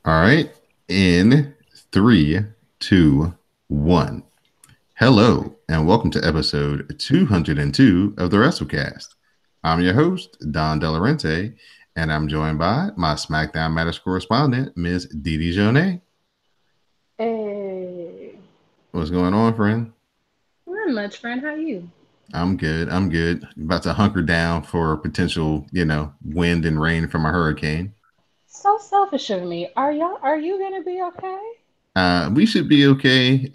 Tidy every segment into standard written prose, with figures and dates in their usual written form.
All right. In three, two, one. Hello, and welcome to episode 202 of the WrassleCast. I'm your host, Don Delarente, and I'm joined by my SmackDown Matters correspondent, Ms. Didi Jonay. Hey, What's going on, friend? not much, friend. How you? I'm good. I'm good. About to hunker down for potential, wind and rain from a hurricane. So selfish of me. Are you gonna be okay? We should be okay.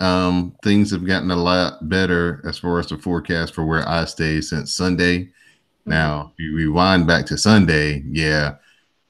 Things have gotten a lot better as far as the forecast for where I stay since Sunday. Now, Hmm. if you rewind back to Sunday, yeah,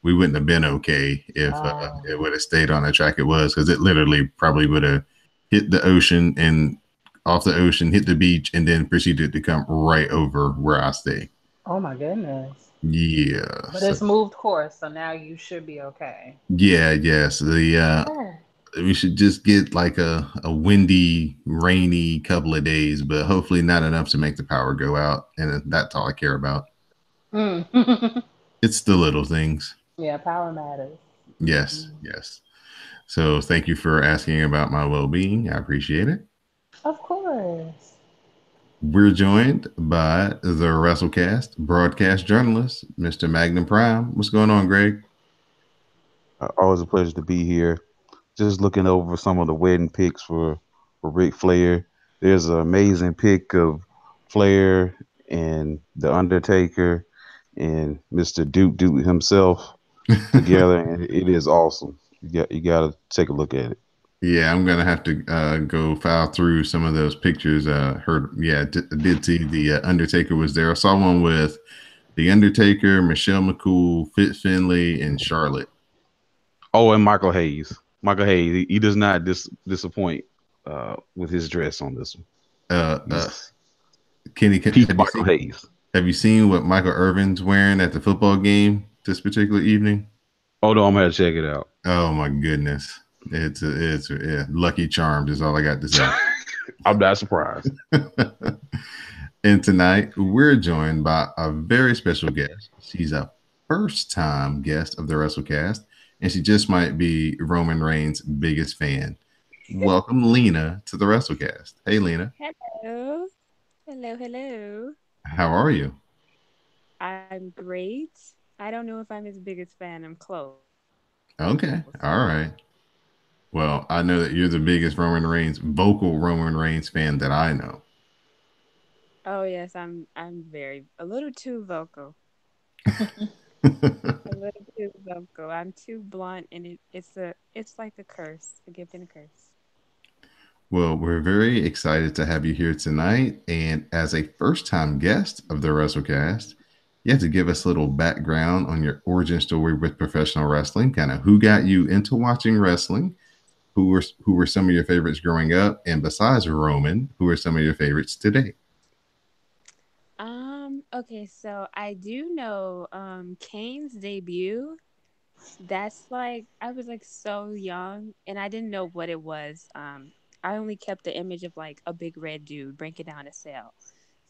we wouldn't have been okay if Oh, it would have stayed on the track it was, because it literally probably would have hit the ocean and off the ocean, hit the beach, and then proceeded to come right over where I stay. oh my goodness. Yeah. But So it's moved course, so now you should be okay. yeah, yes. Okay. We should just get like a windy, rainy couple of days, but hopefully not enough to make the power go out. And that's all I care about. Mm. It's the little things. Yeah, power matters. Yes, Mm. yes. So thank you for asking about my well being. I appreciate it. Of course. We're joined by the WrassleCast broadcast journalist, Mr. Magnum Prime. What's going on, Greg? Always a pleasure to be here. Just looking over some of the wedding pics for Ric Flair. There's an amazing pic of Flair and the Undertaker and Mr. Duke himself together, and it is awesome. You got to take a look at it. Yeah, I'm gonna have to go file through some of those pictures. Heard, yeah, did see the Undertaker was there. I saw one with the Undertaker, Michelle McCool, Fit Finlay, and Charlotte. Oh, and Michael Hayes. Michael Hayes, he does not disappoint with his dress on this one. Uh, uh, He's Kenny, peak Michael Hayes. have you seen what Michael Irvin's wearing at the football game this particular evening? Oh no, I'm gonna check it out. Oh my goodness, it's yeah, Lucky Charms is all I got to say. I'm not surprised. And tonight we're joined by a very special guest. She's a first time guest of the WrestleCast, and she just might be Roman Reigns' biggest fan. Welcome, Lena, to the WrestleCast. Hey, Lena, Hello. Hello, hello. how are you? I'm great. I don't know if I'm his biggest fan. I'm close. Okay, all right. Well, I know that you're the biggest Roman Reigns, vocal Roman Reigns fan that I know. Oh yes, I'm very a little too vocal. A little too vocal. I'm too blunt and it's like a curse, a gift and a curse. Well, we're very excited to have you here tonight. And as a first time guest of the WrestleCast, you have to give us a little background on your origin story with professional wrestling, kind of who got you into watching wrestling, who were some of your favorites growing up, and besides Roman, who are some of your favorites today? Okay, so I do know Kane's debut. That's like I was like so young and I didn't know what it was. I only kept the image of like a big red dude breaking down a cell.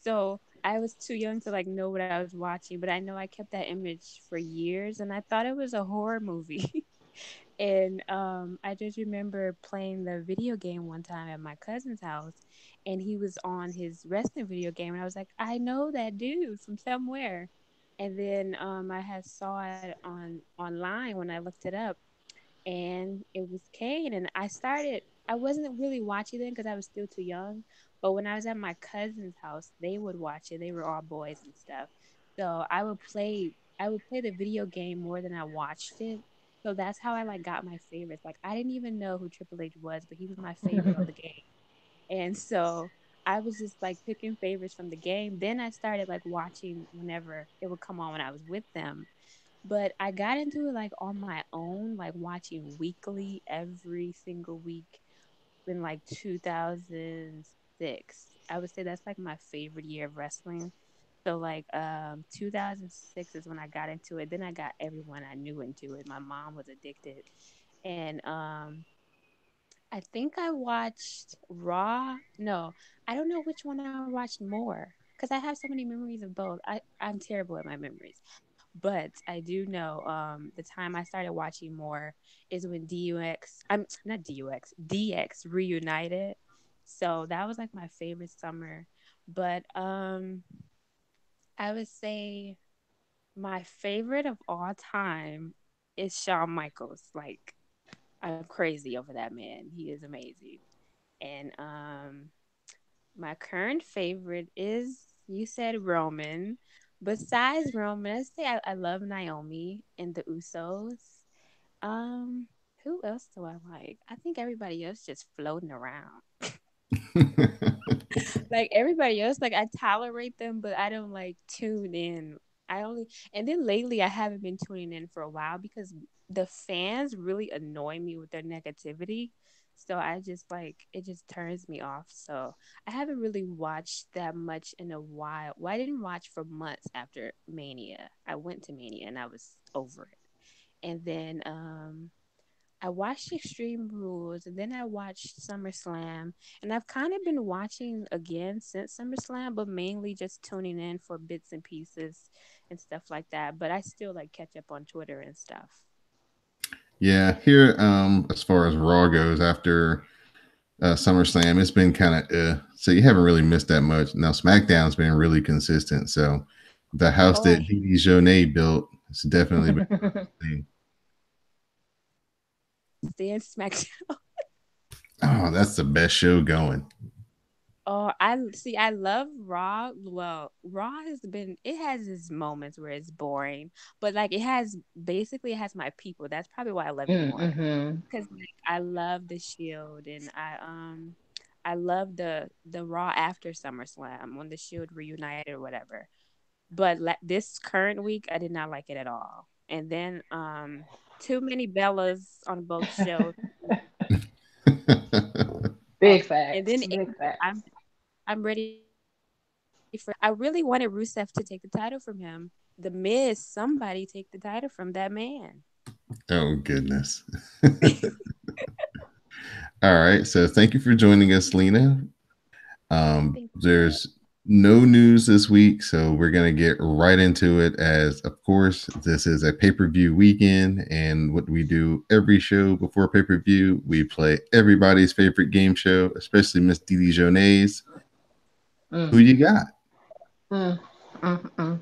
So I was too young to like know what I was watching, but I know I kept that image for years and I thought it was a horror movie. And I just remember playing the video game one time at my cousin's house, and he was on his wrestling video game, and I was like, I know that dude from somewhere. And then I had saw it online when I looked it up, and it was Kane. And I wasn't really watching them because I was still too young. But when I was at my cousin's house, they would watch it. They were all boys and stuff. So I would play the video game more than I watched it. So that's how I like got my favorites. Like I didn't even know who Triple H was, but he was my favorite on the game. And so I was just like picking favorites from the game. Then I started like watching whenever it would come on when I was with them. But I got into it like on my own, like watching weekly every single week in like 2006. I would say that's like my favorite year of wrestling. So like 2006 is when I got into it. Then I got everyone I knew into it. My mom was addicted. And I think I watched Raw. No, I don't know which one I watched more because I have so many memories of both. I'm terrible at my memories. But I do know the time I started watching more is when DUX, I'm not DUX, DX reunited. So that was like my favorite summer. But I would say my favorite of all time is Shawn Michaels. Like I'm crazy over that man. He is amazing. And my current favorite is you said Roman. Besides Roman, I say I love Naomi and the Usos. Um, who else do I like? I think everybody else just floating around. Like everybody else, like I tolerate them, but I don't like tune in. I only and then lately I haven't been tuning in for a while because the fans really annoy me with their negativity. So I just like it just turns me off. So I haven't really watched that much in a while. Well, I didn't watch for months after Mania. I went to Mania and I was over it. And then I watched Extreme Rules and then I watched SummerSlam. And I've kind of been watching again since SummerSlam, but mainly just tuning in for bits and pieces and stuff like that. But I still like catch up on Twitter and stuff. Yeah, here, as far as Raw goes, after SummerSlam, it's been kind of so you haven't really missed that much. Now SmackDown's been really consistent, so the house Oh, I that Didi Jonay built, it's definitely been. stand SmackDown. Oh, that's the best show going. Oh, I see. I love Raw. Well, Raw has been. It has its moments where it's boring, but like it has basically it has my people. That's probably why I love it more. Mm-hmm. Because like I love the Shield and I love the Raw after SummerSlam when the Shield reunited or whatever. But this current week, I did not like it at all. And then too many Bellas on both shows. Big And facts. then Big facts. I'm ready for. I really wanted Rusev to take the title from him. The Miz, somebody take the title from that man. Oh goodness. All right, so thank you for joining us, Lena. Thank you. There's no news this week, so we're going to get right into it. As of course, this is a pay per view weekend, and what we do every show before pay per view, we play everybody's favorite game show, especially Miss Didi Jonay's. Who Mm, you got? mm, mm, mm.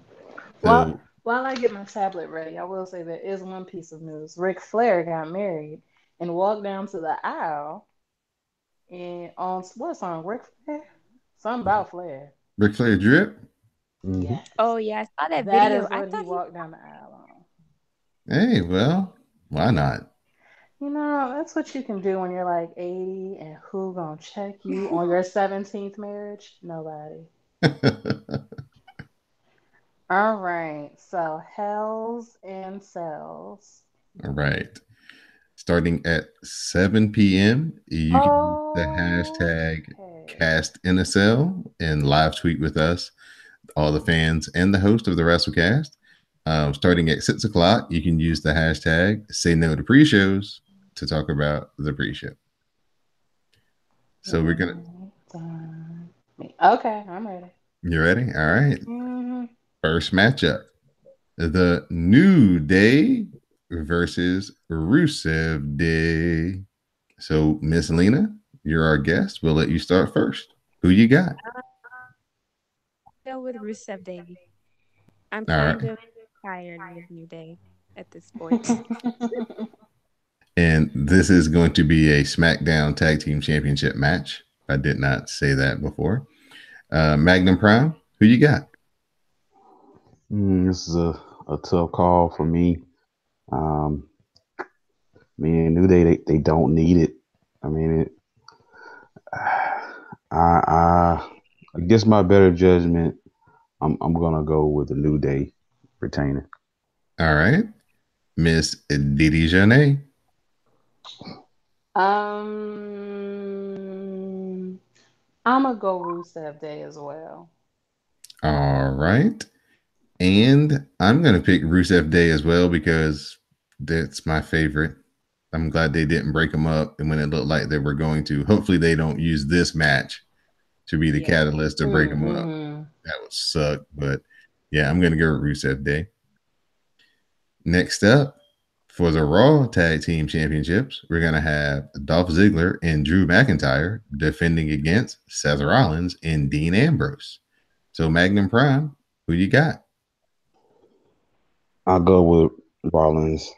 Well, So, while I get my tablet ready, I will say there is one piece of news. Ric Flair got married and walked down to the aisle and on what song? Ric Flair? Something about Flair. Ric Flair drip. Hmm. Yes. Oh yeah, I saw that That video. is I what he thought he walked down the aisle on. Hey, well, why not? You know, that's what you can do when you're like 80 and who gonna check you on your 17th marriage? Nobody. All right. So, Hells and Cells. All right. Starting at 7 p.m., you can use the hashtag Okay. CastNSL and live tweet with us, all the fans and the host of the WrassleCast. Starting at 6 o'clock, you can use the hashtag Say No to Pre-Shows to talk about the pre-show. So we're gonna. Okay, I'm ready. You ready? All right. Hmm. First matchup: the New Day versus Rusev Day. So, Miss Lena, you're our guest. We'll let you start first. Who you got? go with Rusev Day. I'm All right. kind of tired of New Day at this point. And this is going to be a SmackDown Tag Team Championship match. I did not say that before. Magnum Prime, who you got? This is a tough call for me. Um, Me and New Day, they don't need it. I mean, I against my better judgment, I'm gonna go with the New Day retaining. All right. Miss Didi Jonay. I'm gonna go Rusev Day as well. All right. And I'm going to pick Rusev Day as well because that's my favorite. I'm glad they didn't break them up. And when it looked like they were going to, hopefully they don't use this match to be the Yeah. catalyst to break them up. Mm-hmm. That would suck. But yeah, I'm going to go with Rusev Day. Next up, for the Raw Tag Team Championships, we're going to have Dolph Ziggler and Drew McIntyre defending against Seth Rollins and Dean Ambrose. So, Magnum Prime, who you got? I'll go with Rollins.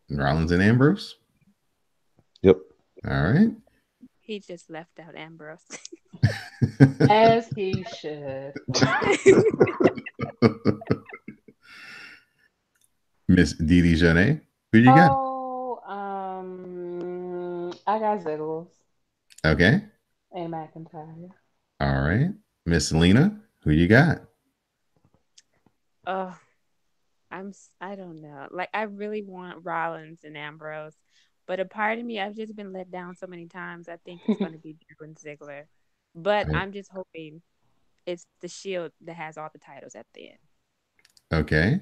Rollins and Ambrose? Yep. All right. He just left out Ambrose. As he should. Miss Didi Jonay, who you got? Oh, I got Ziggles Okay. and McIntyre. All right. Miss Selena, who you got? Oh, I don't know. Like I really want Rollins and Ambrose, but a part of me I've just been let down so many times. I think it's going to be Drew and Ziggler, but I'm just hoping it's the Shield that has all the titles at the end. Okay.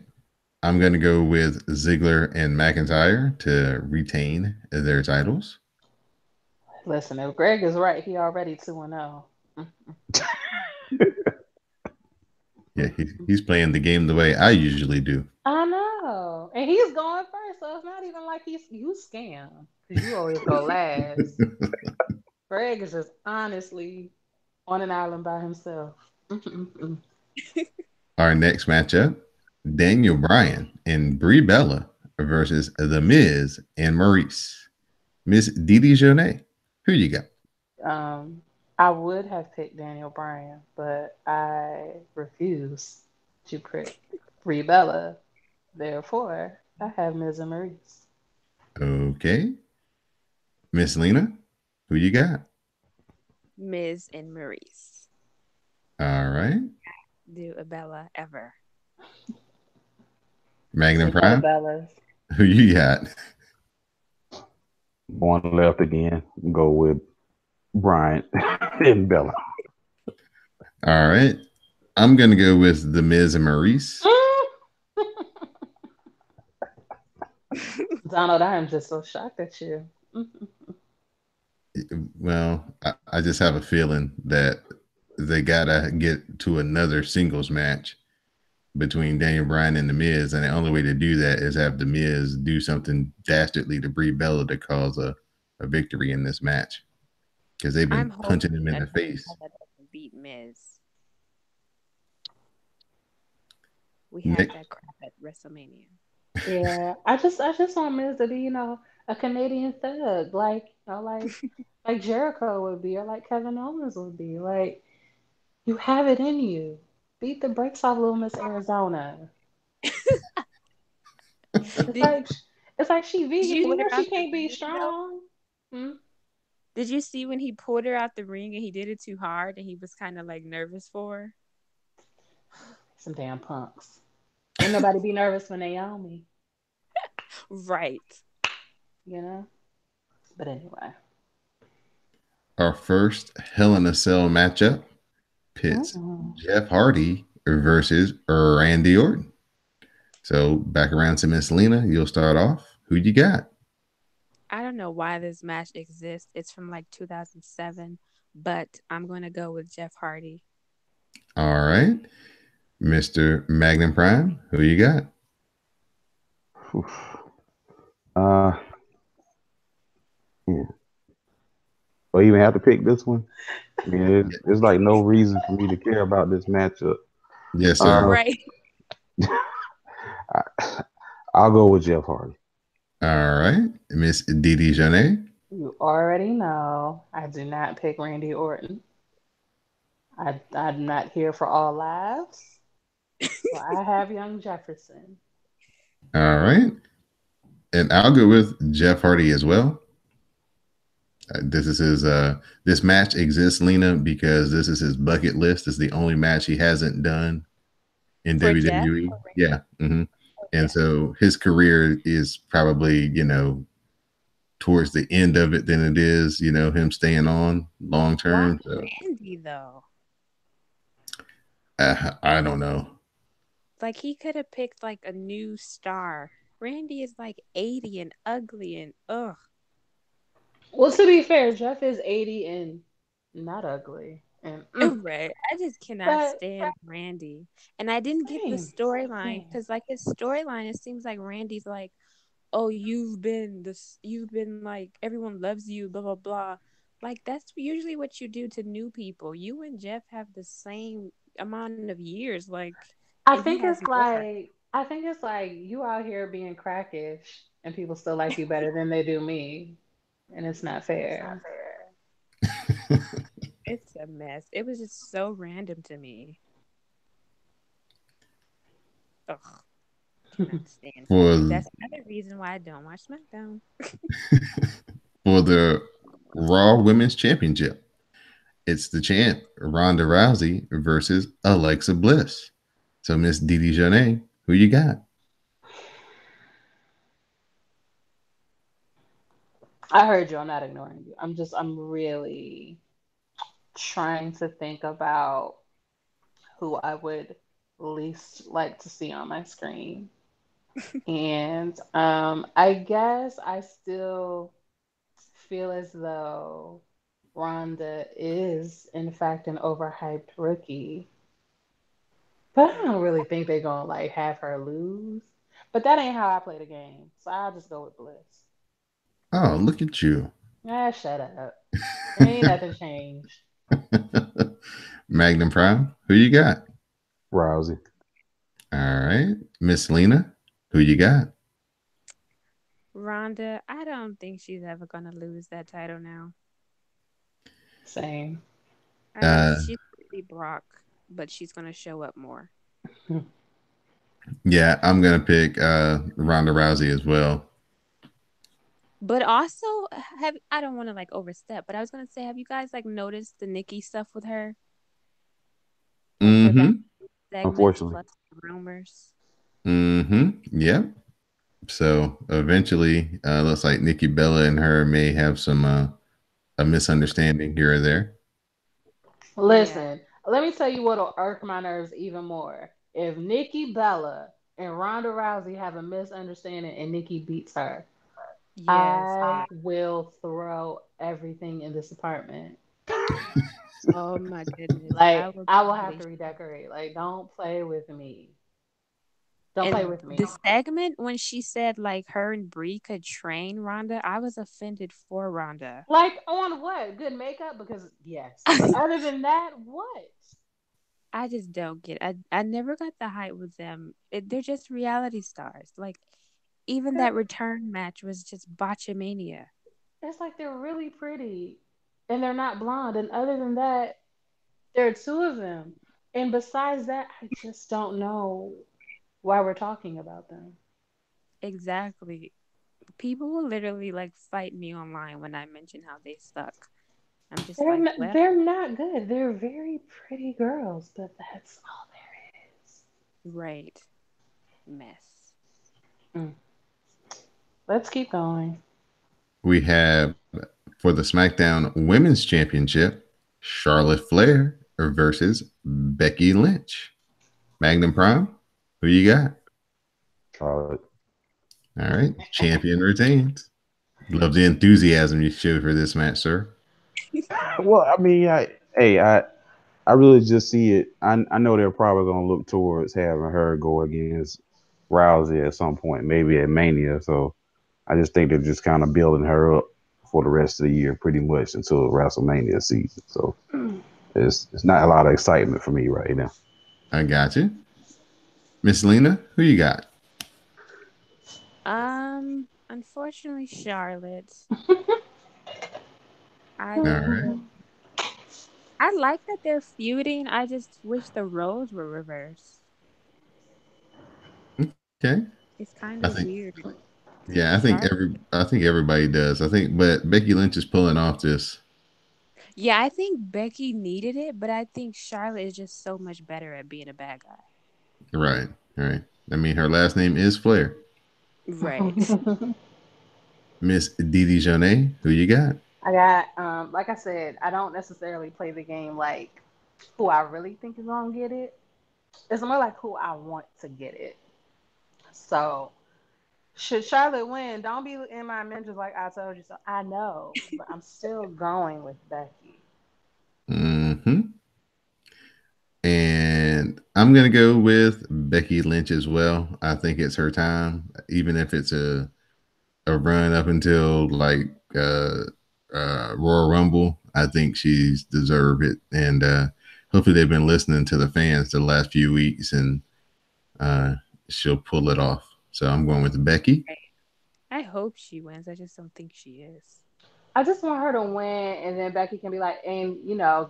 I'm going to go with Ziggler and McIntyre to retain their titles. Listen, if Greg is right, he already 2-0. Yeah, he's playing the game the way I usually do. I know. And he's going first, so it's not even like you scam. Because you always go last. Greg is just honestly on an island by himself. Our next matchup, Daniel Bryan and Brie Bella versus The Miz and Maurice. Miss Didi Jonay, who you got? Um, I would have picked Daniel Bryan, but I refuse to pick Brie Bella. Therefore, I have Miz and Maurice. Okay. Miss Lena, who you got? Miz and Maurice. All right. Do a Bella ever. Magnum We know the Prime, Bellas. who you got? One left again. Go with Bryant and Bella. All right. I'm going to go with The Miz and Maurice. Donald, I am just so shocked at you. Well, I just have a feeling that they got to get to another singles match between Daniel Bryan and The Miz. And the only way to do that is have The Miz do something dastardly to Brie Bella to cause a victory in this match because they've I'm been punching him hoping in that the face. Bella doesn't beat Miz. We had Nick, that crap at WrestleMania. Yeah, I just want Miz to be, a Canadian thug, like Jericho would be, or like Kevin Owens would be. Like you have it in you. Beat the brakes off Little Miss Arizona. It's Did like it's like she Did vegan. you You hear know her she out the can't be ring though? strong. Hmm? Did you see when he pulled her out the ring and he did it too hard and he was kind of like nervous for her? Some damn punks. Ain't nobody be nervous when they own me, Right. you know. But anyway. our first Hell in a Cell matchup pits Mm-mm. Jeff Hardy versus Randy Orton. So back around to Miss Lena, you'll start off. Who you got? I don't know why this match exists. It's from like 2007, but I'm going to go with Jeff Hardy. All right. Mr. Magnum Prime, who you got? Oof. Uh, yeah. Do I even have to pick this one? I mean, there's like no reason for me to care about this matchup. Yes, sir. Uh, Right. I, I'll go with Jeff Hardy. All right. Miss Didi Jonay. You already know I do not pick Randy Orton. I'm not here for all laughs. So I have young Jefferson. All right. And I'll go with Jeff Hardy as well. This match exists, Lena, because this is his bucket list. It's the only match he hasn't done in For Jeff WWE. or Yeah. And yeah. so his career is probably, towards the end of it than it is, him staying on long Why term. So Randy though? I don't know. Like he could have picked like a new star. Randy is like 80 and ugly and ugh. Well, to be fair, Jeff is 80 and not ugly. And Right. I just cannot but stand Randy. And I didn't get the same, storyline same. because, like, his storyline, it seems like Randy's like, oh, you've been like, everyone loves you, blah, blah, blah. Like, that's usually what you do to new people. You and Jeff have the same amount of years, like, and he has more. I think it's like you out here being crackish and people still like you better than they do me. And it's not fair. It's a mess. It was just so random to me. Ugh, cannot stand him. for That's another reason why I don't watch SmackDown. for the Raw Women's Championship. It's the champ Ronda Rousey versus Alexa Bliss. So Miss Didi Jonay, who you got? I heard you. I'm not ignoring you. I'm really trying to think about who I would least like to see on my screen. And I guess I still feel as though Rhonda is, in fact, an overhyped rookie. But I don't really think they're gonna like have her lose. But that ain't how I play the game. So I'll just go with Bliss. Oh, look at you. Ah, shut up. Ain't nothing changed. Magnum Prime, who you got? Rousey. All right. Miss Lena, who you got? Rhonda, I don't think she's ever gonna lose that title now. Same. I think Uh, she's gonna be Brock, but she's gonna show up more. yeah, I'm gonna pick Ronda Rousey as well. But also, have I don't want to like overstep, but I was gonna say, have you guys like noticed the Nikki stuff with her, like her back Mm-hmm. segments Unfortunately. plus rumors? Mm-hmm. Yep. So eventually, looks like Nikki Bella and her may have some a misunderstanding here or there. Yeah, Listen, let me tell you what'll irk my nerves even more. If Nikki Bella and Ronda Rousey have a misunderstanding and Nikki beats her, yes, I right. will throw everything in this apartment. Oh my goodness, I Like will I will have totally. to redecorate. Like don't play with me. Don't play And with the me. segment when she said like her and Brie could train Rhonda, I was offended for Rhonda. Like on what? Good makeup? Because yes. But other than that, what? I just don't get. I never got the hype with them. They're just reality stars. Like even They're, that return match was just botchamania. it's like they're really pretty and they're not blonde. And other than that, there are two of them. And besides that, I just don't know why we're talking about them. Exactly. People will literally like fight me online when I mention how they suck. I'm just like, well, They're not good. They're very pretty girls, but that's all there is. right. Mess. Mm. Let's keep going. We have for the SmackDown Women's Championship, Charlotte Flair versus Becky Lynch. Magnum Prime, who you got? Charlotte. All right. Champion retains. Love the enthusiasm you showed for this match, sir. Well, I mean, I really just see it. I know they're probably going to look towards having her go against Rousey at some point, maybe at Mania. So I just think they're just kind of building her up for the rest of the year, pretty much until WrestleMania season. So it's not a lot of excitement for me right now. I got you. Miss Lena, who you got? Unfortunately, Charlotte. I All don't right. know. I like that they're feuding. I just wish the roles were reversed. Okay. It's kind I of think weird yeah, because Charlotte. I think everybody does. I think but Becky Lynch is pulling off this. Yeah, I think Becky needed it, but I think Charlotte is just so much better at being a bad guy. Right. Right. I mean her last name is Flair. Right. Miss Didi Jonay, who you got? I got, like I said, I don't necessarily play the game like who I really think is gonna get it. It's more like who I want to get it. So should Charlotte win, don't be in my mentions like I told you so. I know, but I'm still going with Becky. Mm-hmm. And I'm gonna go with Becky Lynch as well. I think it's her time, even if it's a run up until like Royal Rumble. I think she's deserved it, and hopefully they've been listening to the fans the last few weeks, and uh, she'll pull it off. So I'm going with Becky. Right. I hope she wins. I just don't think she is. I just want her to win, and then Becky can be like, and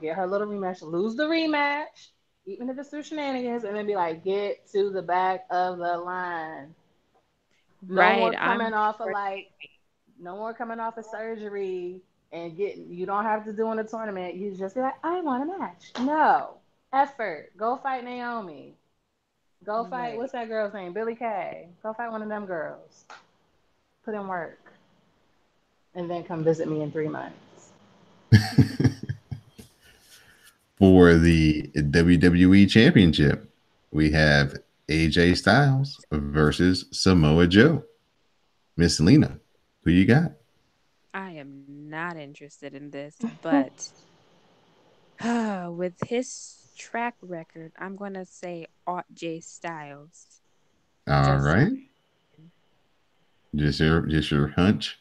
get her little rematch, lose the rematch, even if it's through shenanigans, and then be like, get to the back of the line. No more Right. coming I'm off of for like, no more coming off of surgery and getting. You don't have to do in a tournament. You just be like, I want a match. No effort. Go fight Naomi. Go fight. right. What's that girl's name? Billy Kay. Go fight one of them girls. Put in work, and then come visit me in 3 months. For the WWE Championship, we have AJ Styles versus Samoa Joe. Miss Lena, who you got? I am not interested in this, but with his track record, I'm gonna say Aunt J Styles. All Just so right, just your hunch.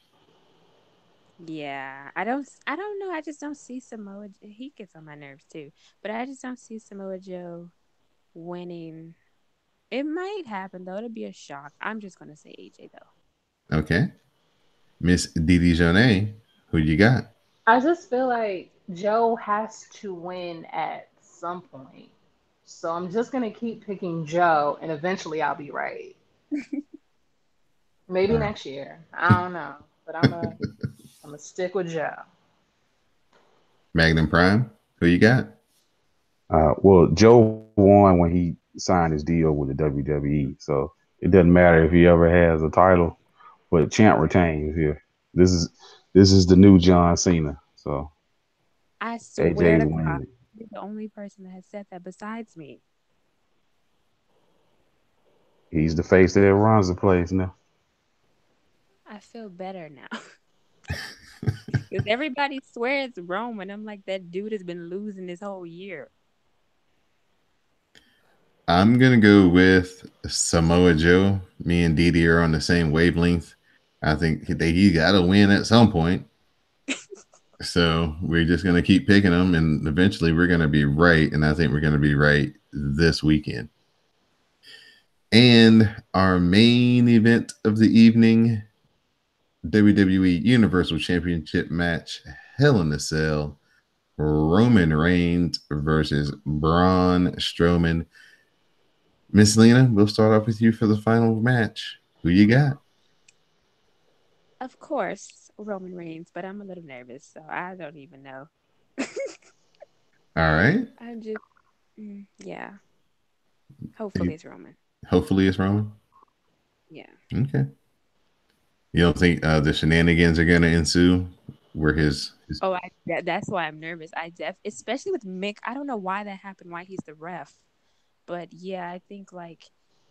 yeah, I don't know. I just don't see He gets on my nerves too, but I just don't see Samoa Joe winning. It might happen though. It'll be a shock. I'm just gonna say AJ though. Okay, Miss Didi Jonay, who you got? I just feel like Joe has to win at some point. So I'm just gonna keep picking Joe, and eventually I'll be right. Maybe Uh, next year. I don't know, but I'm gonna stick with Joe. Magnum Prime, who you got? Well, Joe won when he signed his deal with the WWE, so it doesn't matter if he ever has a title, but champ retains here. This is this is the new John Cena, so I swear AJ's to God, winning it. you're the only person that has said that besides me. He's the face that runs the place now. I feel better now. Because everybody swears Roman. I'm like, that dude has been losing this whole year. I'm gonna go with Samoa Joe. Me and Didi are on the same wavelength. I think he got to win at some point. So we're just gonna keep picking them, and eventually we're gonna be right. And I think we're gonna be right this weekend. And our main event of the evening, WWE Universal Championship match, Hell in a Cell, Roman Reigns versus Braun Strowman. Miss Lena, we'll start off with you for the final match. Who you got? Of course, Roman Reigns, but I'm a little nervous, so I don't even know. All right. I'm just, yeah. Hopefully You, it's Roman. hopefully it's Roman. Yeah. Okay. You don't think the shenanigans are going to ensue where his Oh, that's why I'm nervous. Especially with Mick. I don't know why that happened. Why he's the ref, but yeah, I think like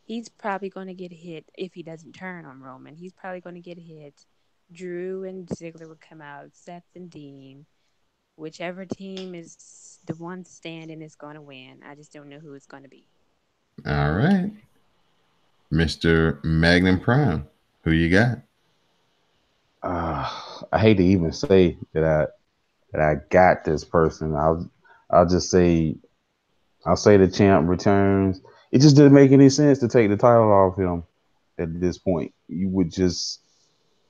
he's probably going to get hit if he doesn't turn on Roman. He's probably going to get hit. Drew and Ziggler would come out. Seth and Dean. Whichever team is the one standing is going to win. I just don't know who it's going to be. all right, Mr. Magnum Prime. Who you got? I hate to even say that I got this person. I'll just say I'll say the champ returns. It just didn't make any sense to take the title off him at this point. You would just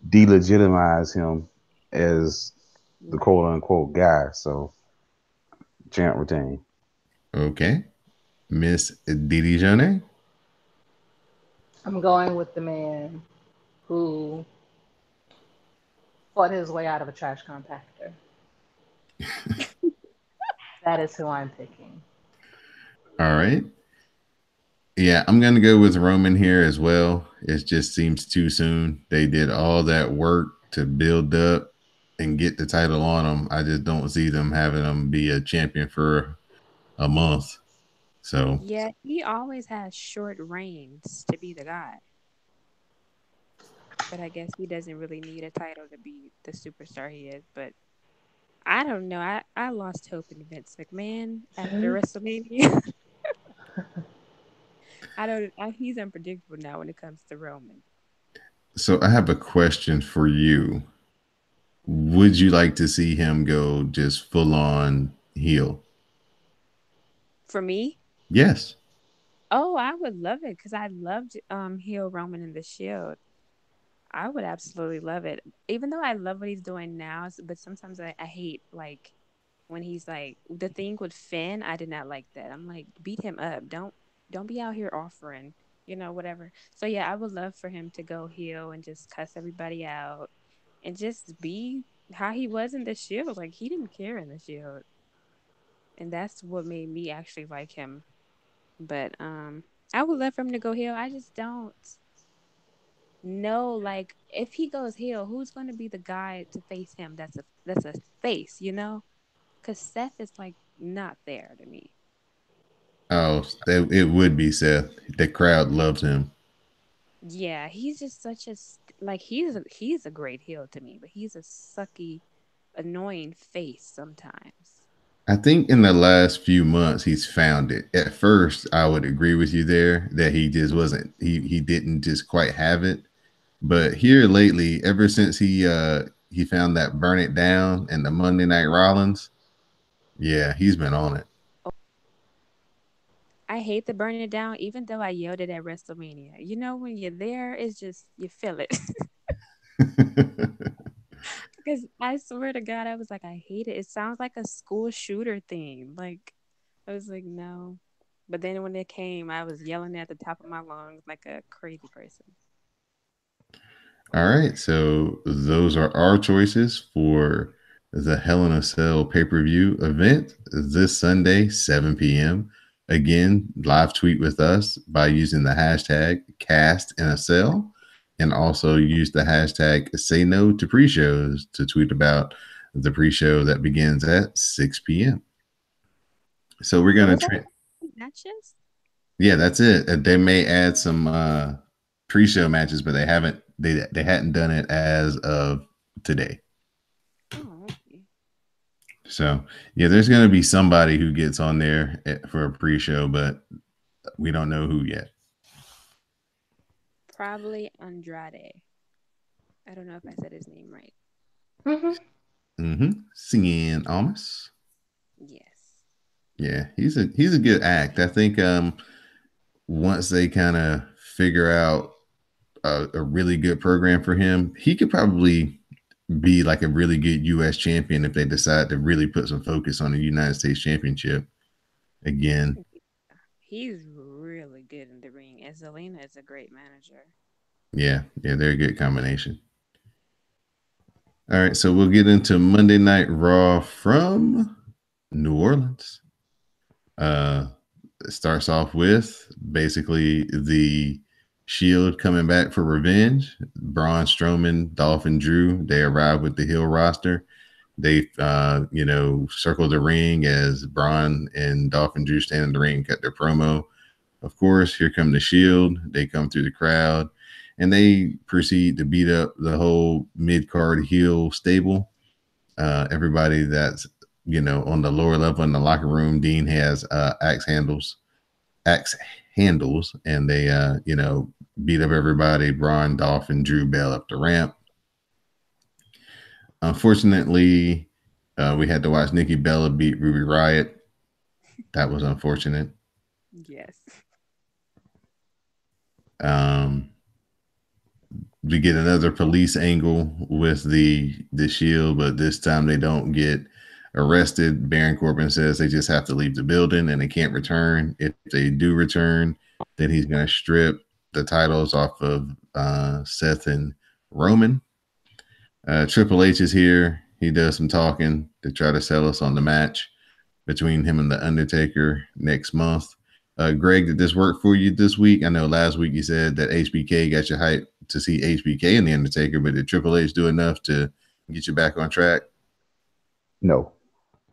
delegitimize him as the Right. quote unquote guy. So champ retain. Okay, Miss Didi Jone. I'm going with the man who fought his way out of a trash compactor. That is who I'm picking. All right. Yeah, I'm gonna go with Roman here as well. It just seems too soon. They did all that work to build up and get the title on them. I just don't see them having them be a champion for a month. So, Yeah, he always has short reigns to be the guy, but I guess he doesn't really need a title to be the superstar he is. But I don't know. I lost hope in Vince McMahon after WrestleMania. I don't. He's unpredictable now when it comes to Roman. So I have a question for you. Would you like to see him go just full on heel? For me, Yes. oh, I would love it because I loved heel Roman in the Shield. I would absolutely love it. Even though I love what he's doing now, but sometimes I hate like when he's like the thing with Finn, I did not like that. I'm like, beat him up. Don't be out here offering, whatever. So yeah, I would love for him to go heel and just cuss everybody out and just be how he was in the Shield. Like he didn't care in the Shield. And that's what made me actually like him. But I would love for him to go heel. I just don't know, like if he goes heel, who's going to be the guy to face him? That's a face, because Seth is like not there to me. Oh, it would be Seth. The crowd loves him. Yeah, he's just such like he's a great heel to me, but he's a sucky, annoying face sometimes. I think in the last few months he's found it. At first, I would agree with you there that he just wasn't he didn't just quite have it. But here lately, ever since he found that Burn It Down and the Monday Night Rollins, yeah, he's been on it. I hate the burn it down, even though I yelled it at WrestleMania. When you're there, it's just you feel it. Because I swear to God, I was like, I hate it. It sounds like a school shooter thing. Like, I was like, no. But then when it came, I was yelling at the top of my lungs like a crazy person. All right, so those are our choices for the Hell in a Cell pay-per-view event this Sunday, 7 p.m. Again, live tweet with us by using the hashtag cast in a cell, and also use the hashtag say no to pre-shows to tweet about the pre-show that begins at 6 p.m. So we're So gonna is that matches? yeah, that's it. They may add some pre-show matches, but they hadn't done it as of today. Oh, okay. So yeah, there's going to be somebody who gets on there for a pre-show, but we don't know who yet. Probably Andrade. I don't know if I said his name right. Hmm. Singing Amos. Yes. Yeah, he's a good act. I think once they kind of figure out a really good program for him, he could probably be like a really good U.S. champion if they decide to really put some focus on the United States Championship again. He's really good in the ring, and Zelina is a great manager. Yeah, they're a good combination. All right, so we'll get into Monday Night Raw from New Orleans. Uh, it starts off with basically the Shield coming back for revenge. Braun Strowman, Dolphin Drew, they arrive with the heel roster. They, circle the ring as Braun and Dolphin Drew stand in the ring and cut their promo. Of course, here come the Shield. They come through the crowd and they proceed to beat up the whole mid card heel stable. Everybody that's on the lower level in the locker room. Dean has axe handles, and they beat up everybody. Braun, Dolphin, Drew Bell up the ramp. Unfortunately, we had to watch Nikki Bella beat Ruby Riot. That was unfortunate. Yes. Um, we get another police angle with the Shield, but this time they don't get arrested. Baron Corbin says they just have to leave the building and they can't return. If they do return, then he's going to strip the titles off of Seth and Roman. Triple H is here. He does some talking to try to sell us on the match between him and the Undertaker next month. Greg, did this work for you this week? I know last week you said that HBK got you hyped to see HBK and the Undertaker, but did Triple H do enough to get you back on track? No,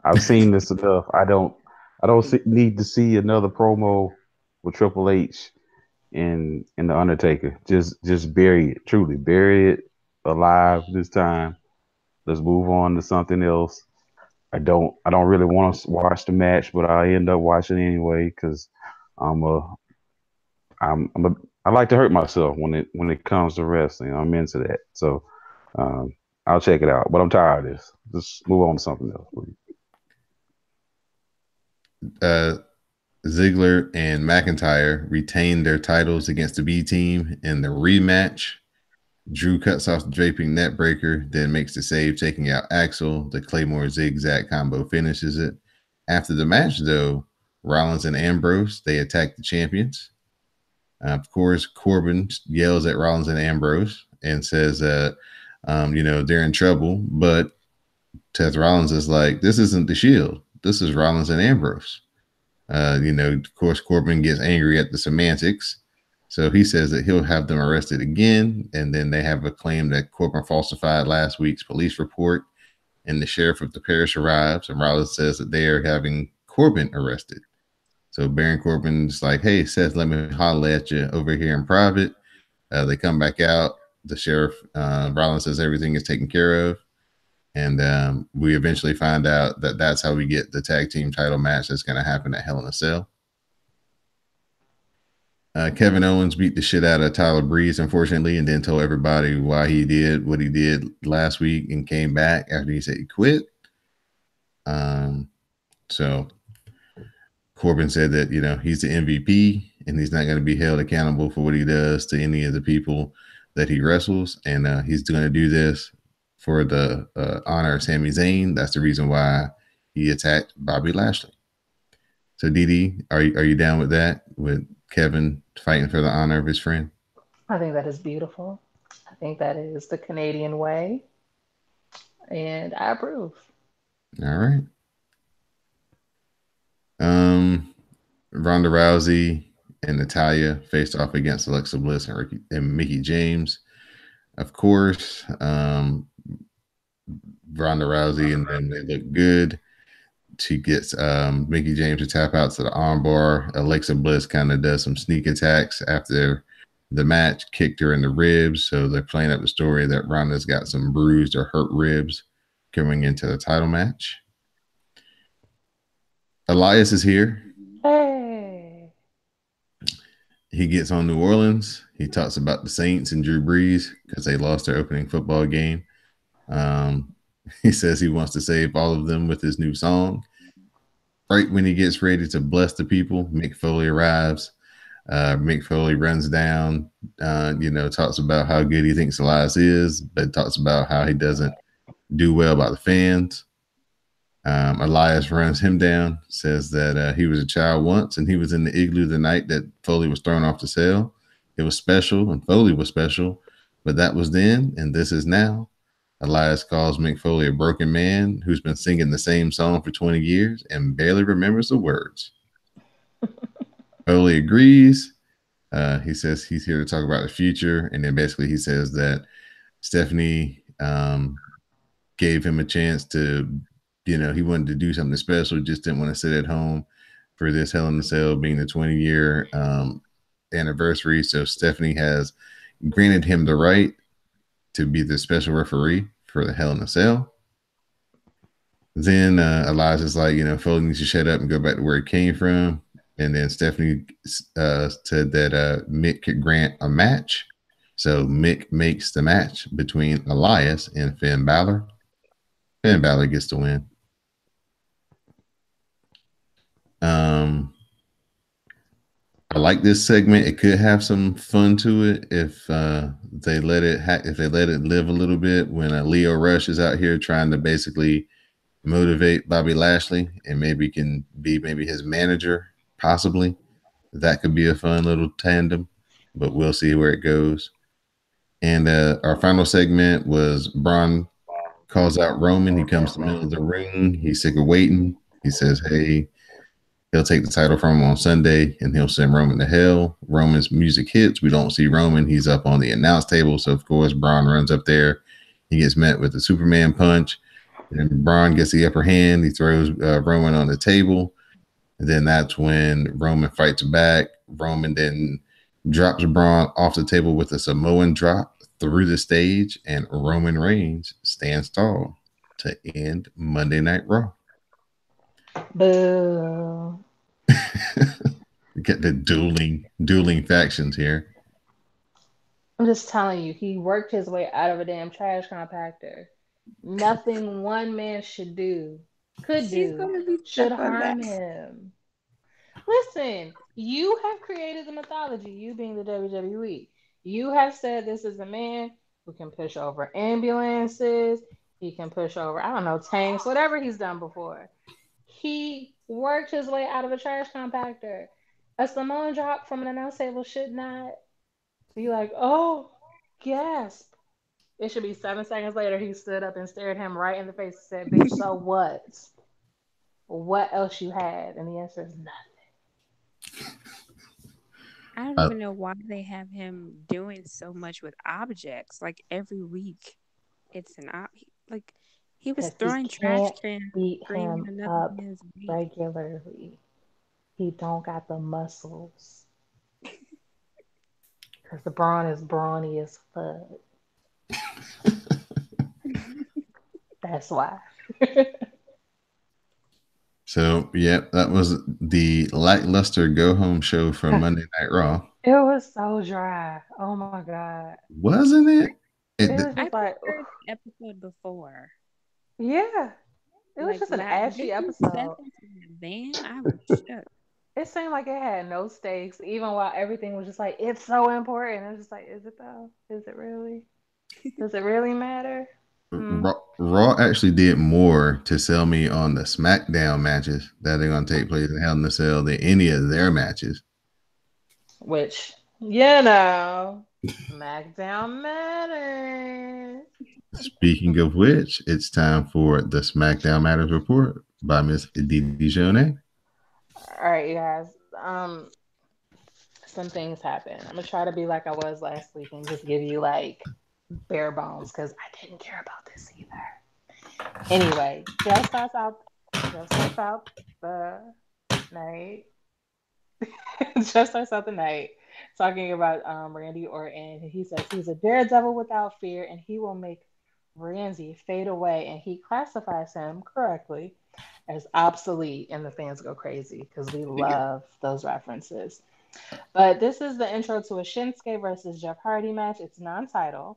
I've seen this enough. I don't need to see another promo with Triple H and the Undertaker. Just bury it. Truly bury it alive this time. Let's move on to something else. I don't really want to watch the match, but I end up watching anyway because I'm a I'm a I like to hurt myself when it comes to wrestling. I'm into that. So um, I'll check it out. But I'm tired of this. Just move on to something else, please. Uh, Ziggler and McIntyre retained their titles against the B team in the rematch. Drew cuts off the draping neckbreaker, then makes the save, taking out Axel. The Claymore zigzag combo finishes it. After the match, though, Rollins and Ambrose they attack the champions. Of course, Corbin yells at Rollins and Ambrose and says that they're in trouble. But Seth Rollins is like, "This isn't the Shield. This is Rollins and Ambrose." Of course, Corbin gets angry at the semantics. So he says that he'll have them arrested again. And then they have a claim that Corbin falsified last week's police report. And the sheriff of the parish arrives, and Rollins says that they are having Corbin arrested. So Baron Corbin's like, "Hey, Seth, let me holler at you over here in private." They come back out. The sheriff, Rollins, says everything is taken care of. And we eventually find out that that's how we get the tag team title match that's going to happen at Hell in a Cell. Kevin Owens beat the shit out of Tyler Breeze, unfortunately, and then told everybody why he did what he did last week and came back after he said he quit. So Corbin said that, he's the MVP and he's not going to be held accountable for what he does to any of the people that he wrestles. And he's going to do this for the honor of Sami Zayn. That's the reason why he attacked Bobby Lashley. So, Dee, are you down with that? With Kevin fighting for the honor of his friend? I think that is beautiful. I think that is the Canadian way, and I approve. All right. Ronda Rousey and Natalia faced off against Alexa Bliss and Mickey James. Of course, Ronda Rousey and them, they look good. She gets Mickey James to tap out to the armbar. Alexa Bliss kind of does some sneak attacks after the match, kicked her in the ribs. So they're playing up the story that Ronda's got some bruised or hurt ribs coming into the title match. Elias is here. Hey. He gets on New Orleans. He talks about the Saints and Drew Brees because they lost their opening football game. He says he wants to save all of them with his new song. Right when he gets ready to bless the people, Mick Foley arrives. Mick Foley runs down, talks about how good he thinks Elias is, but talks about how he doesn't do well by the fans. Elias runs him down, says that he was a child once and he was in the igloo the night that Foley was thrown off the cell. It was special and Foley was special, but that was then and this is now. Elias calls Mick Foley a broken man who's been singing the same song for 20 years and barely remembers the words. Foley agrees. He says he's here to talk about the future. And then basically he says that Stephanie gave him a chance to, he wanted to do something special, just didn't want to sit at home for this Hell in a Cell being the 20-year anniversary. So Stephanie has granted him the right to be the special referee for the Hell in a Cell. Then Elijah's like, Foley needs to shut up and go back to where he came from. And then Stephanie said that Mick could grant a match. So Mick makes the match between Elias and Finn Balor. Finn Balor gets the win. I like this segment. It could have some fun to it if they let it live a little bit. When Leo Rush is out here trying to basically motivate Bobby Lashley and maybe can be his manager, possibly. That could be a fun little tandem, but we'll see where it goes. And our final segment was Braun calls out Roman. He comes to the middle of the ring. He's sick of waiting. He says, hey, he'll take the title from him on Sunday and he'll send Roman to hell. Roman's music hits. We don't see Roman. He's up on the announce table. So, of course, Braun runs up there. He gets met with the Superman punch. And Braun gets the upper hand. He throws Roman on the table. And then that's when Roman fights back. Roman then drops Braun off the table with a Samoan drop through the stage. And Roman Reigns stands tall to end Monday Night Raw. Boo. Get the dueling factions here. I'm just telling you, he worked his way out of a damn trash compactor. Nothing one man could She's do, gonna be should stuck on that. harm him. Listen, you have created the mythology, you being the WWE. You have said this is a man who can push over ambulances, he can push over, I don't know, tanks, whatever he's done before. He worked his way out of a trash compactor. A Samoan drop from an announce table should not be like, oh, gasp. It should be 7 seconds later. He stood up and stared him right in the face and said, bitch, so what? What else you had? And the answer is nothing. I don't Uh, even know why they have him doing so much with objects. Like every week, it's an like he was Because he throwing trash can't cans, beat bringing him another up man's weight. regularly. He don't got the muscles. Because the brawn is brawny as fuck. That's why. It so yeah, that was the lackluster go home show from Monday Night Raw, was so dry. Oh my God. wasn't it? It was I just like, oof. preferred the episode before. Yeah. It was Like just an ashy Victor episode. stepped into that van. I was shook. It seemed like it had no stakes, even while everything was just like, it's so important. It was just like, is it though? Is it really? Does it really matter? Hmm. Raw actually did more to sell me on the SmackDown matches that are going to take place in Hell in a Cell than any of their matches. Which, you know, SmackDown matters. Speaking of which, it's time for the SmackDown Matters Report by Miss Didi Jonay. All right, you guys. Some things happen. I'm gonna try to be like I was last week and just give you like bare bones because I didn't care about this either. Anyway, Jeff starts out. Jeff starts out the night. Jeff starts out the night talking about Randy Orton. He says he's a daredevil without fear, and he will make Randy fade away. And he classifies him correctly as obsolete, and the fans go crazy because we love those references. But this is the intro to a Shinsuke versus Jeff Hardy match. It's non-title.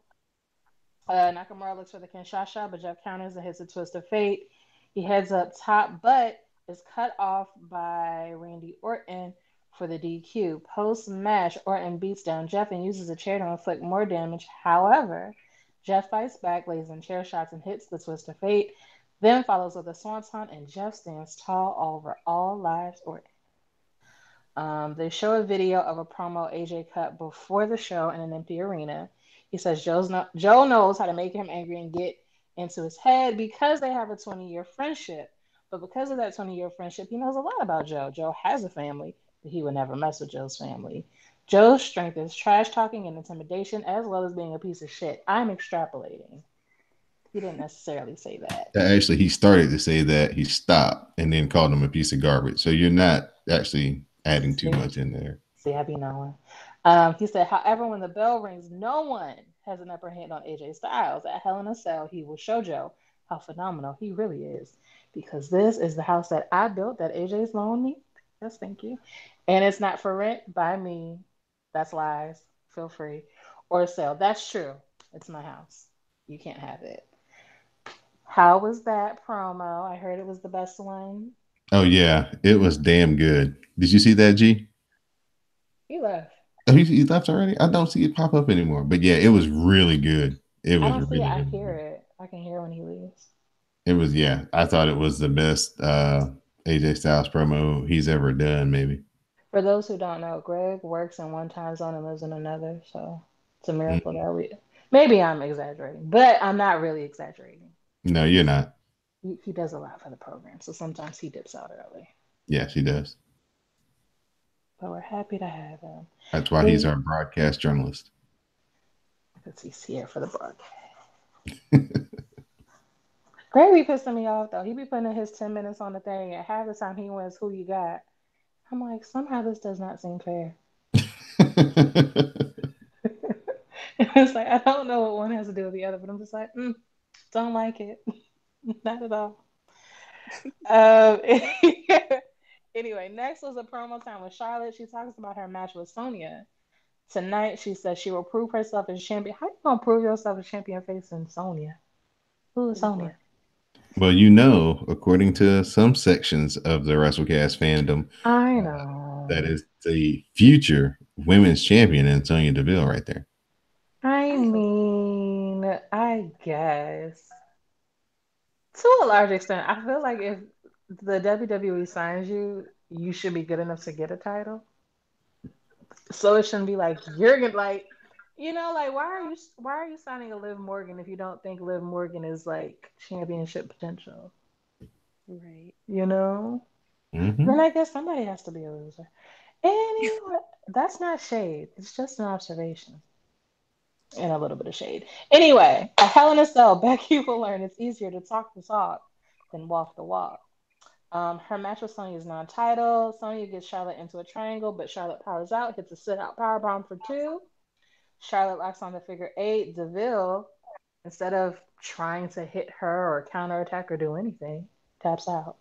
Nakamura looks for the Kinshasa, but Jeff counters and hits a twist of fate. He heads up top, but is cut off by Randy Orton for the DQ. Post match, Orton beats down Jeff and uses a chair to inflict more damage. However, Jeff fights back, lays in chair shots, and hits the twist of fate. Then follows with a swanton, and Jeff stands tall over all lives. Orton. They show a video of a promo AJ cut before the show in an empty arena. He says Joe knows how to make him angry and get into his head because they have a 20-year friendship. But because of that 20-year friendship, he knows a lot about Joe. Joe has a family, but he would never mess with Joe's family. Joe's strength is trash talking and intimidation, as well as being a piece of shit. I'm extrapolating. He didn't necessarily say that. Actually, he started to say that he stopped and then called him a piece of garbage. So you're not actually adding too See? much in there. See, I be knowing. He said, however, when the bell rings, no one has an upper hand on AJ Styles. At Hell in a Cell, he will show Joe how phenomenal he really is. Because this is the house that I built that AJ's loaned me. Yes, thank you. And it's not for rent by me. That's lies. Feel free. Or sale. That's true. It's my house. You can't have it. How was that promo? I heard it was the best one. Oh yeah, it was damn good. Did you see that, G? He left. Oh, he left already. I don't see it pop up anymore. But yeah, it was really good. It I was don't see it. really, I really hear good. it. I can hear when he leaves. It was yeah. I thought it was the best AJ Styles promo he's ever done. Maybe. For those who don't know, Greg works in one time zone and lives in another, so it's a miracle Mhm. that we. Maybe I'm exaggerating, but I'm not really exaggerating. No, you're not. He does a lot for the program, so sometimes he dips out early. Yes, he does. But we're happy to have him. That's why he's He, our broadcast journalist. because he's here for the broadcast. Greg be pissing me off though. He be putting in his 10 minutes on the thing, and half the time he wins who you got. I'm like, somehow this does not seem fair. It's like I don't know what one has to do with the other, but I'm just like, don't like it, not at all. Um, Anyway, next was a promo time with Charlotte. She talks about her match with Sonya. Tonight, she says she will prove herself as champion. How you gonna prove yourself as champion facing Sonya? Who is Right. Sonya? Well, you know, according to some sections of the WrestleCast fandom, I uh, that know. is the future women's champion, Antonia Deville, right there. I I hope. mean, I guess to a large extent, I feel like if the WWE signs you, you should be good enough to get a title. So it shouldn't be like you're gonna like, like why are you signing a Liv Morgan if you don't think Liv Morgan is like championship potential? Right. You know? Then Hmm. I guess somebody has to be a loser. Anyway, that's not shade. It's just an observation and a little bit of shade. Anyway, a Hell in a Cell, Becky will learn it's easier to talk the talk than walk the walk. Her match with Sonya is non-title. Sonya gets Charlotte into a triangle, but Charlotte powers out, hits a sit-out powerbomb for two. Charlotte locks on the figure eight. Deville, instead of trying to hit her or counterattack or do anything, taps out.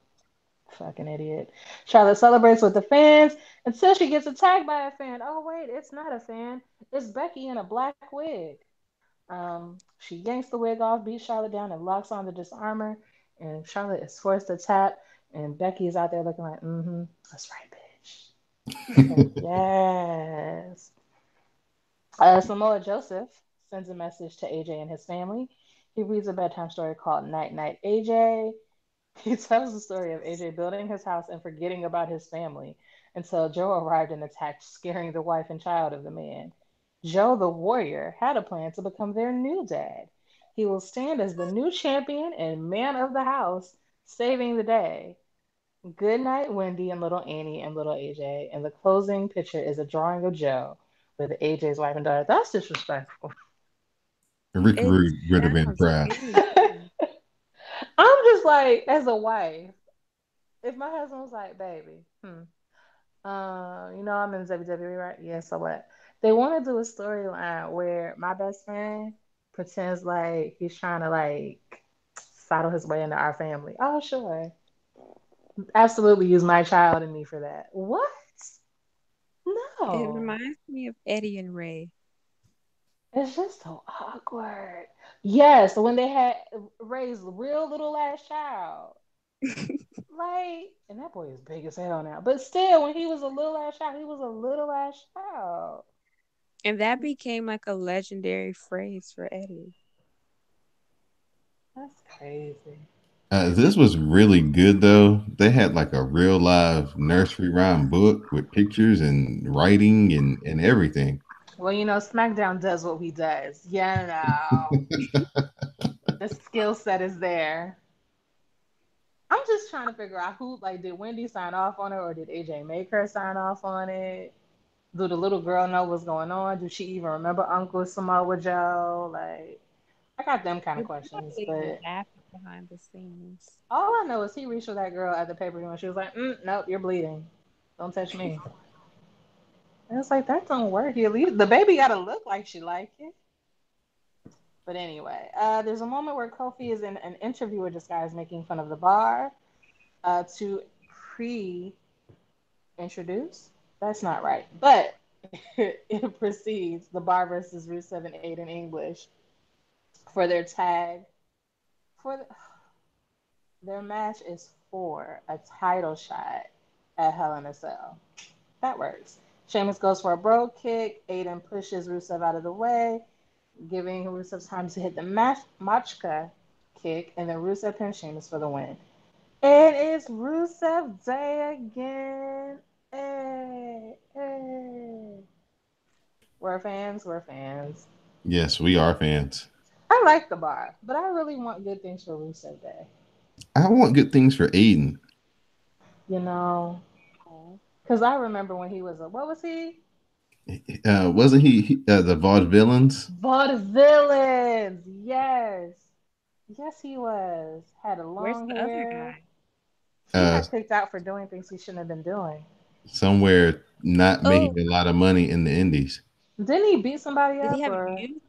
Fucking idiot. Charlotte celebrates with the fans until she gets attacked by a fan. Oh, wait, it's not a fan. It's Becky in a black wig. She yanks the wig off, beats Charlotte down, and locks on the disarmor. And Charlotte is forced to tap. And Becky is out there looking like, that's right, bitch. Like, yes. Samoa Joseph sends a message to AJ and his family. He reads a bedtime story called Night Night AJ. He tells the story of AJ building his house and forgetting about his family until Joe arrived and attacked, scaring the wife and child of the man. Joe the warrior had a plan to become their new dad. He will stand as the new champion and man of the house, saving the day. Good night, Wendy and little Annie and little AJ. And the closing picture is a drawing of Joe with AJ's wife and daughter. That's disrespectful. Rick It Rude would have been sounds proud. very rude. I'm just like, as a wife, if my husband was like, baby, I'm in WWE, right? Yeah, so what? They want to do a storyline where my best friend pretends like he's trying to like saddle his way into our family. Oh, sure. Absolutely use my child and me for that. What? It No. reminds me of Eddie and Ray. It's just so awkward. Yes, when they had raised real little last child. Like, and that boy is big as hell now. But still, when he was a little ass child, he was a little ass child. And that became like a legendary phrase for Eddie. That's crazy. This was really good though. They had like a real live nursery rhyme book with pictures and writing and everything. Well, SmackDown does what he does. The skill set is there. I'm just trying to figure out who, like, did Wendy sign off on it or did AJ make her sign off on it? Do the little girl know what's going on? Do she even remember Uncle Samoa Joe? Like, I got them kind of You're questions, probably but laughing behind the scenes. all I know is he reached for that girl at the pay per view and she was like, "Nope, you're bleeding. Don't touch me." And it's like that don't work. You leave the baby got to look like she like it. But anyway, there's a moment where Kofi is in an interview with this guy is making fun of the bar to pre-introduce. That's not right, but it precedes the bar versus Rusev and Aiden English for their tag for their match is for a title shot at Hell in a Cell. That works. Sheamus goes for a bro kick. Aiden pushes Rusev out of the way, giving Rusev time to hit the Machka kick, and then Rusev pins Sheamus for the win. It is Rusev Day again. Hey, hey. We're fans. We're fans. Yes, we are fans. I like the bar, but I really want good things for Rusev Day. I want good things for Aiden. You know, Oh. because I remember when he was what was he? Wasn't he the Vaudevillains? Vaudevillains. Yes. Yes, he was. Had a Where's long the other hair. guy? He Uh, got kicked out for doing things he shouldn't have been doing. somewhere not Oh, making a lot of money in the Indies. Didn't he beat somebody did he up have a or feud?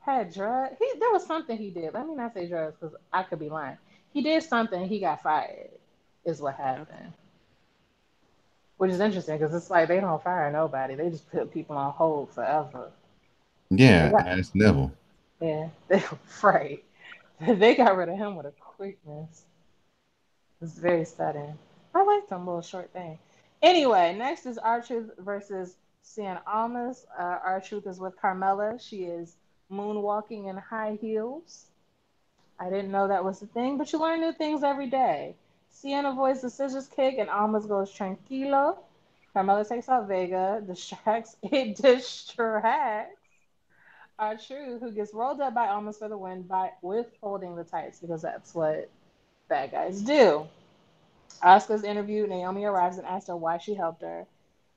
had drugs? There was something he did. Let me not say drugs because I could be lying. He did something. He got fired. Is what Okay. happened. which is interesting because it's like they don't fire nobody. They just put people on hold forever. They Yeah, got ask Neville. yeah, they right. They got rid of him with a quickness. It's very sudden. I like them little short thing. Anyway, next is R Truth versus Cien Almas. R Truth is with Carmella. She is moonwalking in high heels. I didn't know that was the thing, but you learn new things every day. Cien avoids the scissors kick and Almas goes tranquilo. Carmella takes out Vega, distracts, it distracts R Truth, who gets rolled up by Almas for the win by withholding the tights because that's what bad guys do. Asuka's interviewed. Naomi arrives and asks her why she helped her.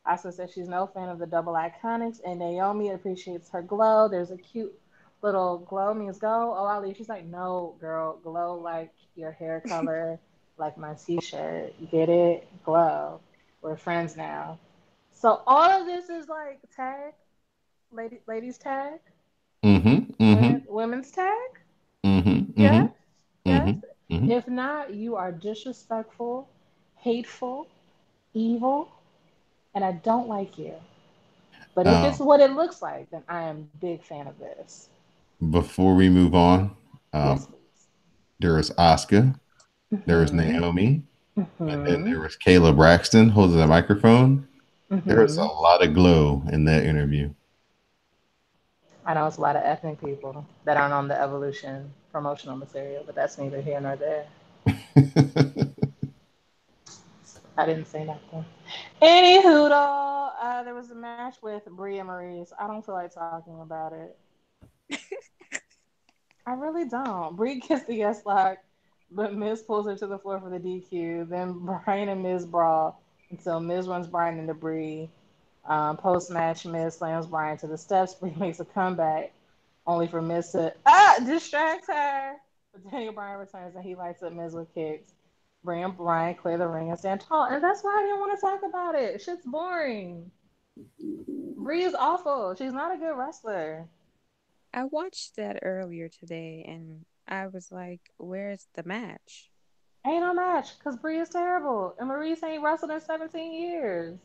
Asuka says she's no fan of the double iconics, and Naomi appreciates her glow. There's a cute little glow means go. Oh, Ali. She's like, no, girl, glow like your hair color, like my t-shirt. Get it? Glow. We're friends now. So all of this is like tag, ladies tag, Mm-hmm. Mm-hmm. women's tag. Mm-hmm. Yes, Mm-hmm. yes. Mm-hmm. If not, you are disrespectful, hateful, evil, and I don't like you. But if it's Um, what it looks like, then I am a big fan of this. Before we move on, Yes, please. there is Asuka, there is Mhm. Naomi, and then Mhm. there was Caleb Braxton holding the microphone. There's a Mhm. lot of glow in that interview. I know it's a lot of ethnic people that aren't on the evolution promotional material, but that's neither here nor there. I didn't say nothing. Anywho, there was a match with Bria Maurice. I don't feel like talking about it. I really don't. Brie gets the yes lock, but Miz pulls her to the floor for the DQ. Then Brian and Miz brawl until Miz runs Brian into Brie. Post match, Miz slams Brian to the steps. Brie makes a comeback, only for Miz to distract her. But Daniel Bryan returns and he lights up Miz with kicks. Brie and Brian clear the ring and stand tall, and that's why I didn't want to talk about it. Shit's boring. Brie is awful. She's not a good wrestler. I watched that earlier today and I was like, where's the match? Ain't no match because Brie is terrible, and Maurice ain't wrestled in 17 years.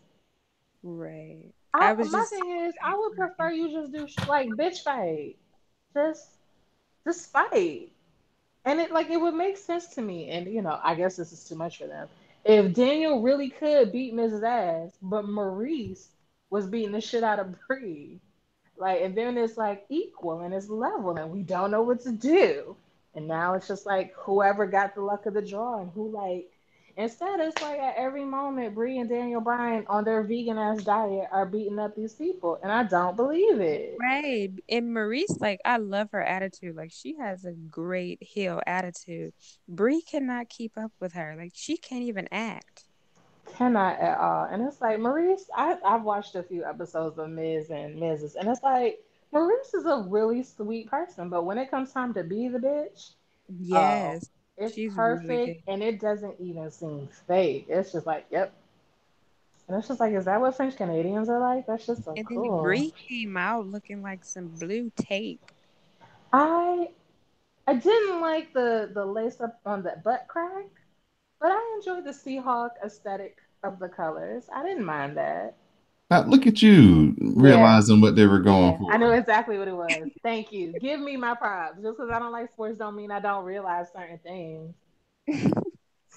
Right. I I was my just thing is, I waiting would for prefer him. you just do like bitch fight, just just fight, and it would make sense to me. And I guess this is too much for them. If Daniel really could beat Mrs. Ass, but Maurice was beating the shit out of Brie, like, and then it's like equal and it's level, and we don't know what to do. And now it's just like whoever got the luck of the draw and who like. Instead, it's like at every moment, Bree and Daniel Bryan on their vegan ass diet are beating up these people, and I don't believe it. Right. And Maurice, like, I love her attitude. Like, she has a great heel attitude. Brie cannot keep up with her. Like, she can't even act. Cannot at all. And it's like Maurice. I've watched a few episodes of Miz and Mrs. And it's like Maurice is a really sweet person, but when it comes time to be the bitch, oh, Yes. it's She's really good. perfect and it doesn't even seem fake. It's just like, yep. And it's just like, is that what French Canadians are like? That's just so And then cool. Brie came out looking like some blue tape. I I didn't like the lace up on the butt crack, but I enjoyed the Seahawk aesthetic of the colors. I didn't mind that. Now look at you Yeah, realizing what they were going yeah, I know for. exactly what it was. Thank you. Give me my props. Just because I don't like sports don't mean I don't realize certain things.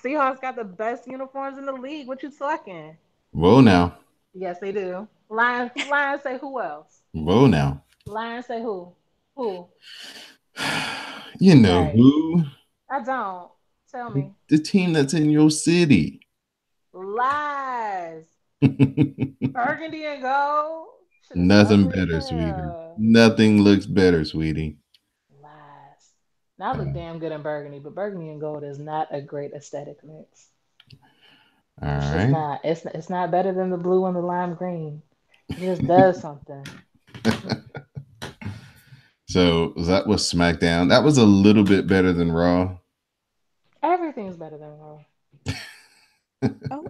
Seahawks got the best uniforms in the league. What you talking? Whoa now. Yes, they do. Lions say who else? Whoa now. Lions say who? Who? You know Right. who? I don't. Tell me. The team that's in your city. Lies. Burgundy and gold. Shit is Nothing ugly as better, sweetie. hell. Nothing looks better, sweetie. Lies. Now I look Uh, damn good in burgundy, but burgundy and gold is not a great aesthetic mix. all It's just right. not. It's not better than the blue and the lime green. It just does something. So that was SmackDown. That was a little bit better than Raw. Everything's better than Raw. Oh,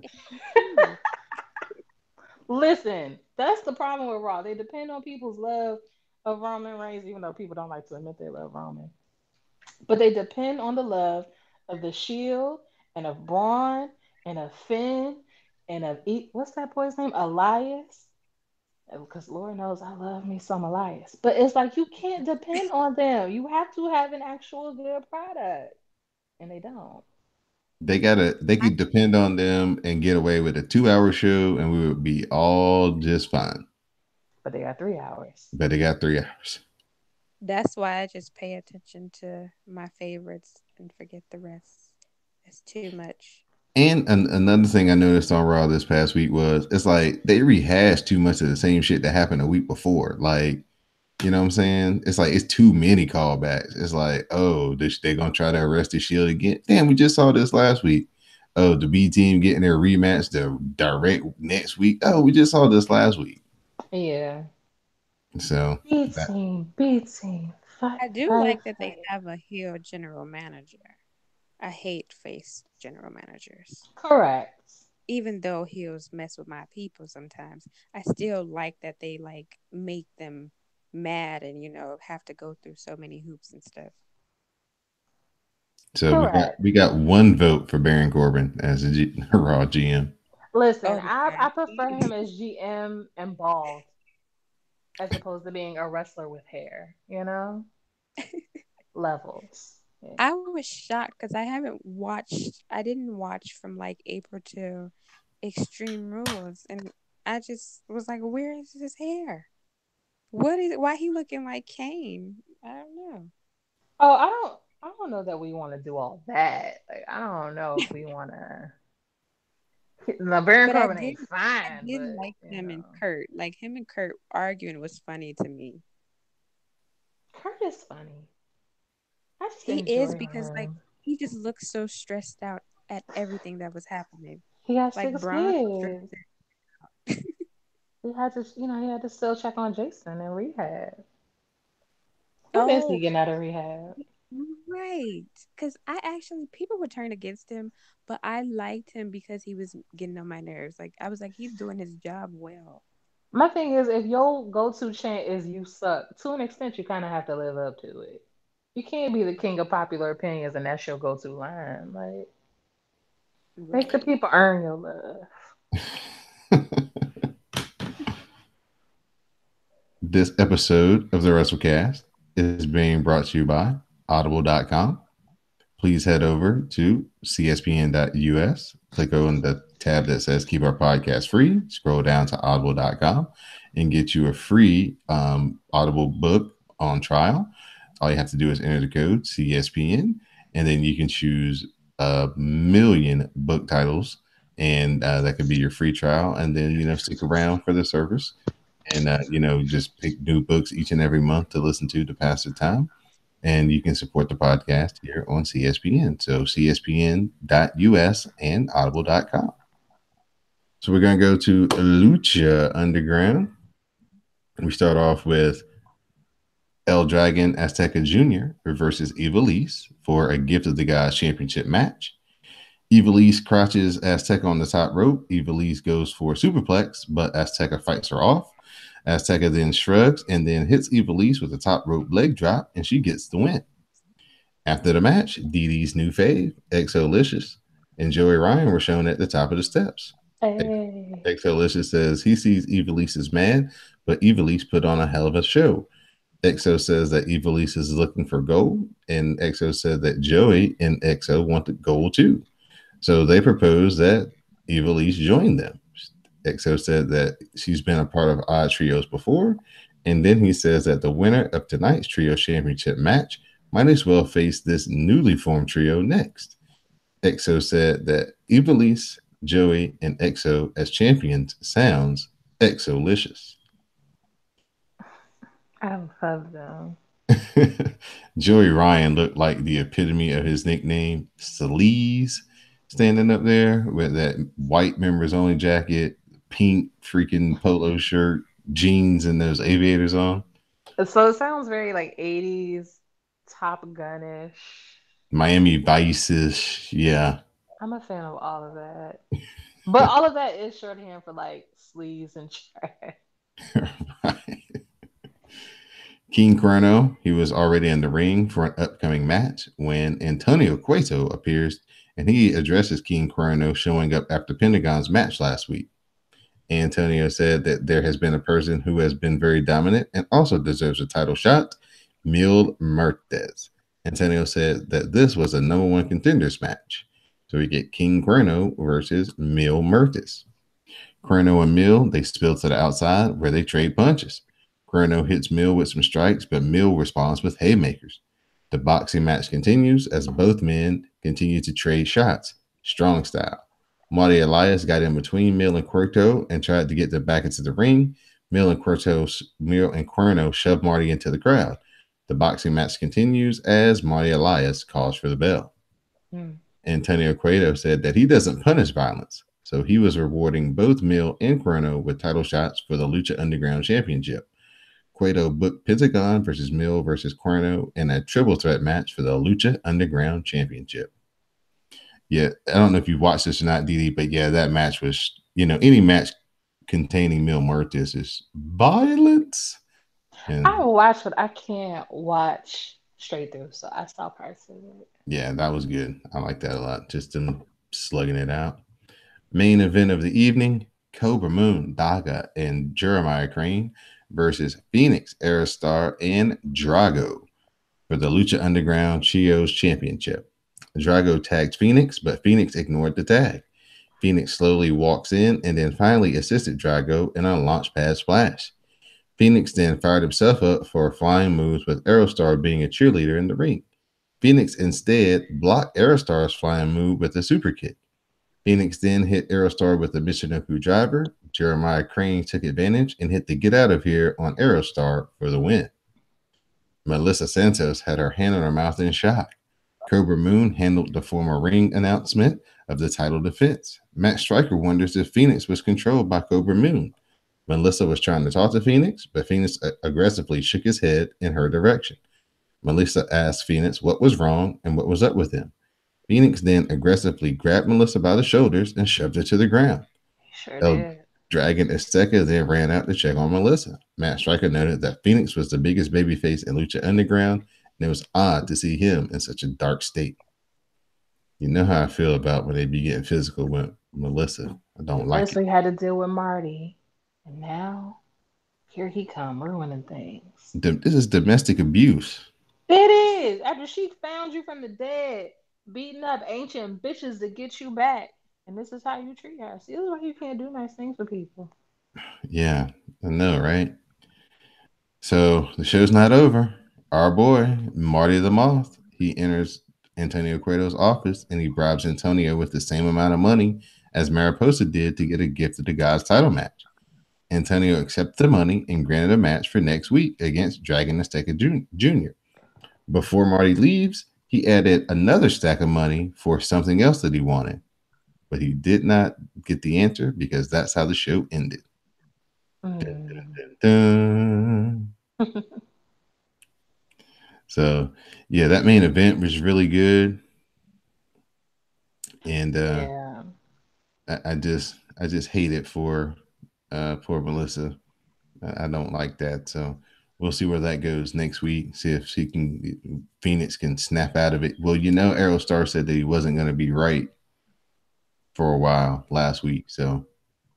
NXT. Listen, that's the problem with Raw. They depend on people's love of Roman Reigns, even though people don't like to admit they love Roman. But they depend on the love of the Shield and of Braun and of Finn and what's that boy's name? Elias. Because Lord knows I love me some Elias. But it's like you can't depend on them. You have to have an actual good product. And they don't. They I, could depend on them and get away with a 2 hour show and we would be all just fine. But they got 3 hours. But they got 3 hours. that's why I just pay attention to my favorites and forget the rest. It's too much. And another thing I noticed on Raw this past week was it's like they rehash too much of the same shit that happened a week before. Like, you know what I'm saying? It's like it's too many callbacks. It's like, oh, they're gonna try to arrest the Shield again. Damn, we just saw this last week. Oh, the B team getting their rematch the direct next week. Oh, we just saw this last week. Yeah. So B that team, B team. Fight, I do fight, like that they fight. have a heel general manager. I hate face general managers. Correct. Even though heels mess with my people sometimes, I still like that they like make them mad and have to go through so many hoops and stuff. so Correct. we got one vote for Baron Corbin as a Raw GM. Listen, Oh I yeah. prefer him as GM and bald as opposed to being a wrestler with hair, you know? Levels. Yeah. I was shocked because I didn't watch from like April to Extreme Rules, and I just was like, where is his hair? Why he looking like Kane? I don't know. Oh, I don't know that we want to do all that. Like I don't know if we want to. No, Baron But Corbin ain't I fine, did but like him and Kurt. Like him and Kurt arguing was funny to me. Kurt is funny. I just He is enjoy because like him. he just looked so stressed out at everything that was happening. He got Like six Braun was stressed kids. He had to, he had to still check on Jason in rehab. When is he Oh, getting out of rehab? right. Because I actually, people would turn against him, but I liked him because he was getting on my nerves. Like, I was like, he's doing his job well. My thing is, if your go-to chant is "you suck," to an extent, you kind of have to live up to it. You can't be the king of popular opinions and that's your go-to line. Like, make the Right. people earn your love. This episode of the WrassleCast is being brought to you by Audible.com. Please head over to cspn.us, click on the tab that says Keep Our Podcast Free, scroll down to audible.com, and get you a free Audible book on trial. All you have to do is enter the code CSPN, and then you can choose a million book titles, and that could be your free trial. And then, stick around for the service and, just pick new books each and every month to listen to pass the time, and you can support the podcast here on CSPN. So cspn.us and audible.com. So we're going to go to Lucha Underground. We start off with El Dragon Azteca Jr. versus Ivelisse for a Gift of the Gods championship match. Ivelisse crouches Azteca on the top rope. Ivelisse goes for a superplex, but Azteca fights her off. Azteca then shrugs and then hits Ivelisse with a top rope leg drop, and she gets the win. After the match, Dee Dee's new fave, Exolicious, and Joey Ryan were shown at the top of the steps. Hey, Exolicious says he sees Ivelisse is mad, but Ivelisse put on a hell of a show. EXO says that Ivelisse is looking for gold, and EXO said that Joey and EXO wanted gold too. So they proposed that Ivelisse join them. EXO said that she's been a part of odd trios before, and then he says that the winner of tonight's trio championship match might as well face this newly formed trio next. EXO said that Ivelisse, Joey, and EXO as champions sounds EXO-licious. I love them. Joey Ryan looked like the epitome of his nickname, Sleaze, standing up there with that white members only jacket, pink freaking polo shirt, jeans, and those aviators on. So it sounds very like 80s Top Gunish. Miami Vices, yeah. I'm a fan of all of that. But all of that is shorthand for like sleaze and trash. King Chrono, he was already in the ring for an upcoming match when Antonio Cueto appears and he addresses King Cuerno showing up after Pentagon's match last week. Antonio said that there has been a person who has been very dominant and also deserves a title shot, Mil Mertes. Antonio said that this was a number one contenders match. So we get King Cuerno versus Mil Mertes. Cuerno and Mill, they spill to the outside where they trade punches. Cuerno hits Mill with some strikes, but Mill responds with haymakers. The boxing match continues as both men continue to trade shots, strong style. Marty Elias got in between Mill and Cuerno and tried to get them back into the ring. Mill and Cuerno shoved Marty into the crowd. The boxing match continues as Marty Elias calls for the bell. Mm. Antonio Cueto said that he doesn't punish violence, so he was rewarding both Mill and Cuerno with title shots for the Lucha Underground Championship. Cueto booked Pentagon versus Mill versus Cuerno in a triple threat match for the Lucha Underground Championship. Yeah, I don't know if you watched this or not, Didi, but yeah, that match was, any match containing Mil Muertes is violence. I And watch, but I can't watch straight through, so I saw parts of it. yeah, that was good. I like that a lot. Just them slugging it out. Main event of the evening, Cobra Moon, Daga, and Jeremiah Crane versus Phoenix, Aerostar, and Drago for the Lucha Underground Trios Championship. Drago tagged Phoenix, but Phoenix ignored the tag. Phoenix slowly walks in and then finally assisted Drago in a launchpad splash. Phoenix then fired himself up for flying moves with Aerostar being a cheerleader in the ring. Phoenix instead blocked Aerostar's flying move with a super kick. Phoenix then hit Aerostar with a Michinoku driver. Jeremiah Crane took advantage and hit the get out of here on Aerostar for the win. Melissa Santos had her hand on her mouth in shock. Cobra Moon handled the former ring announcement of the title defense. Matt Striker wonders if Phoenix was controlled by Cobra Moon. Melissa was trying to talk to Phoenix, but Phoenix aggressively shook his head in her direction. Melissa asked Phoenix what was wrong and what was up with him. Phoenix then aggressively grabbed Melissa by the shoulders and shoved her to the ground. He sure El did. Dragon Azteca then ran out to check on Melissa. Matt Striker noted that Phoenix was the biggest babyface in Lucha Underground, and it was odd to see him in such a dark state. You know how I feel about when they be getting physical with Melissa. I don't like it. First, we had to deal with Marty, and now here he come ruining things. This is domestic abuse. It is after she found you from the dead, beating up ancient bitches to get you back, and this is how you treat her. See, this is why you can't do nice things for people. Yeah, I know, right? So the show's not over. Our boy, Marty the Moth, he enters Antonio Cueto's office and he bribes Antonio with the same amount of money as Mariposa did to get a gift of the God's title match. Antonio accepted the money and granted a match for next week against Dragon Azteca Jr. Before Marty leaves, he added another stack of money for something else that he wanted, but he did not get the answer because that's how the show ended. Dun, Mm. dun, dun. So, yeah, that main event was really good, and Yeah. I just hate it for poor Melissa. I don't like that. So we'll see where that goes next week. See if Phoenix can snap out of it. Well, Aerostar said that he wasn't going to be right for a while last week, so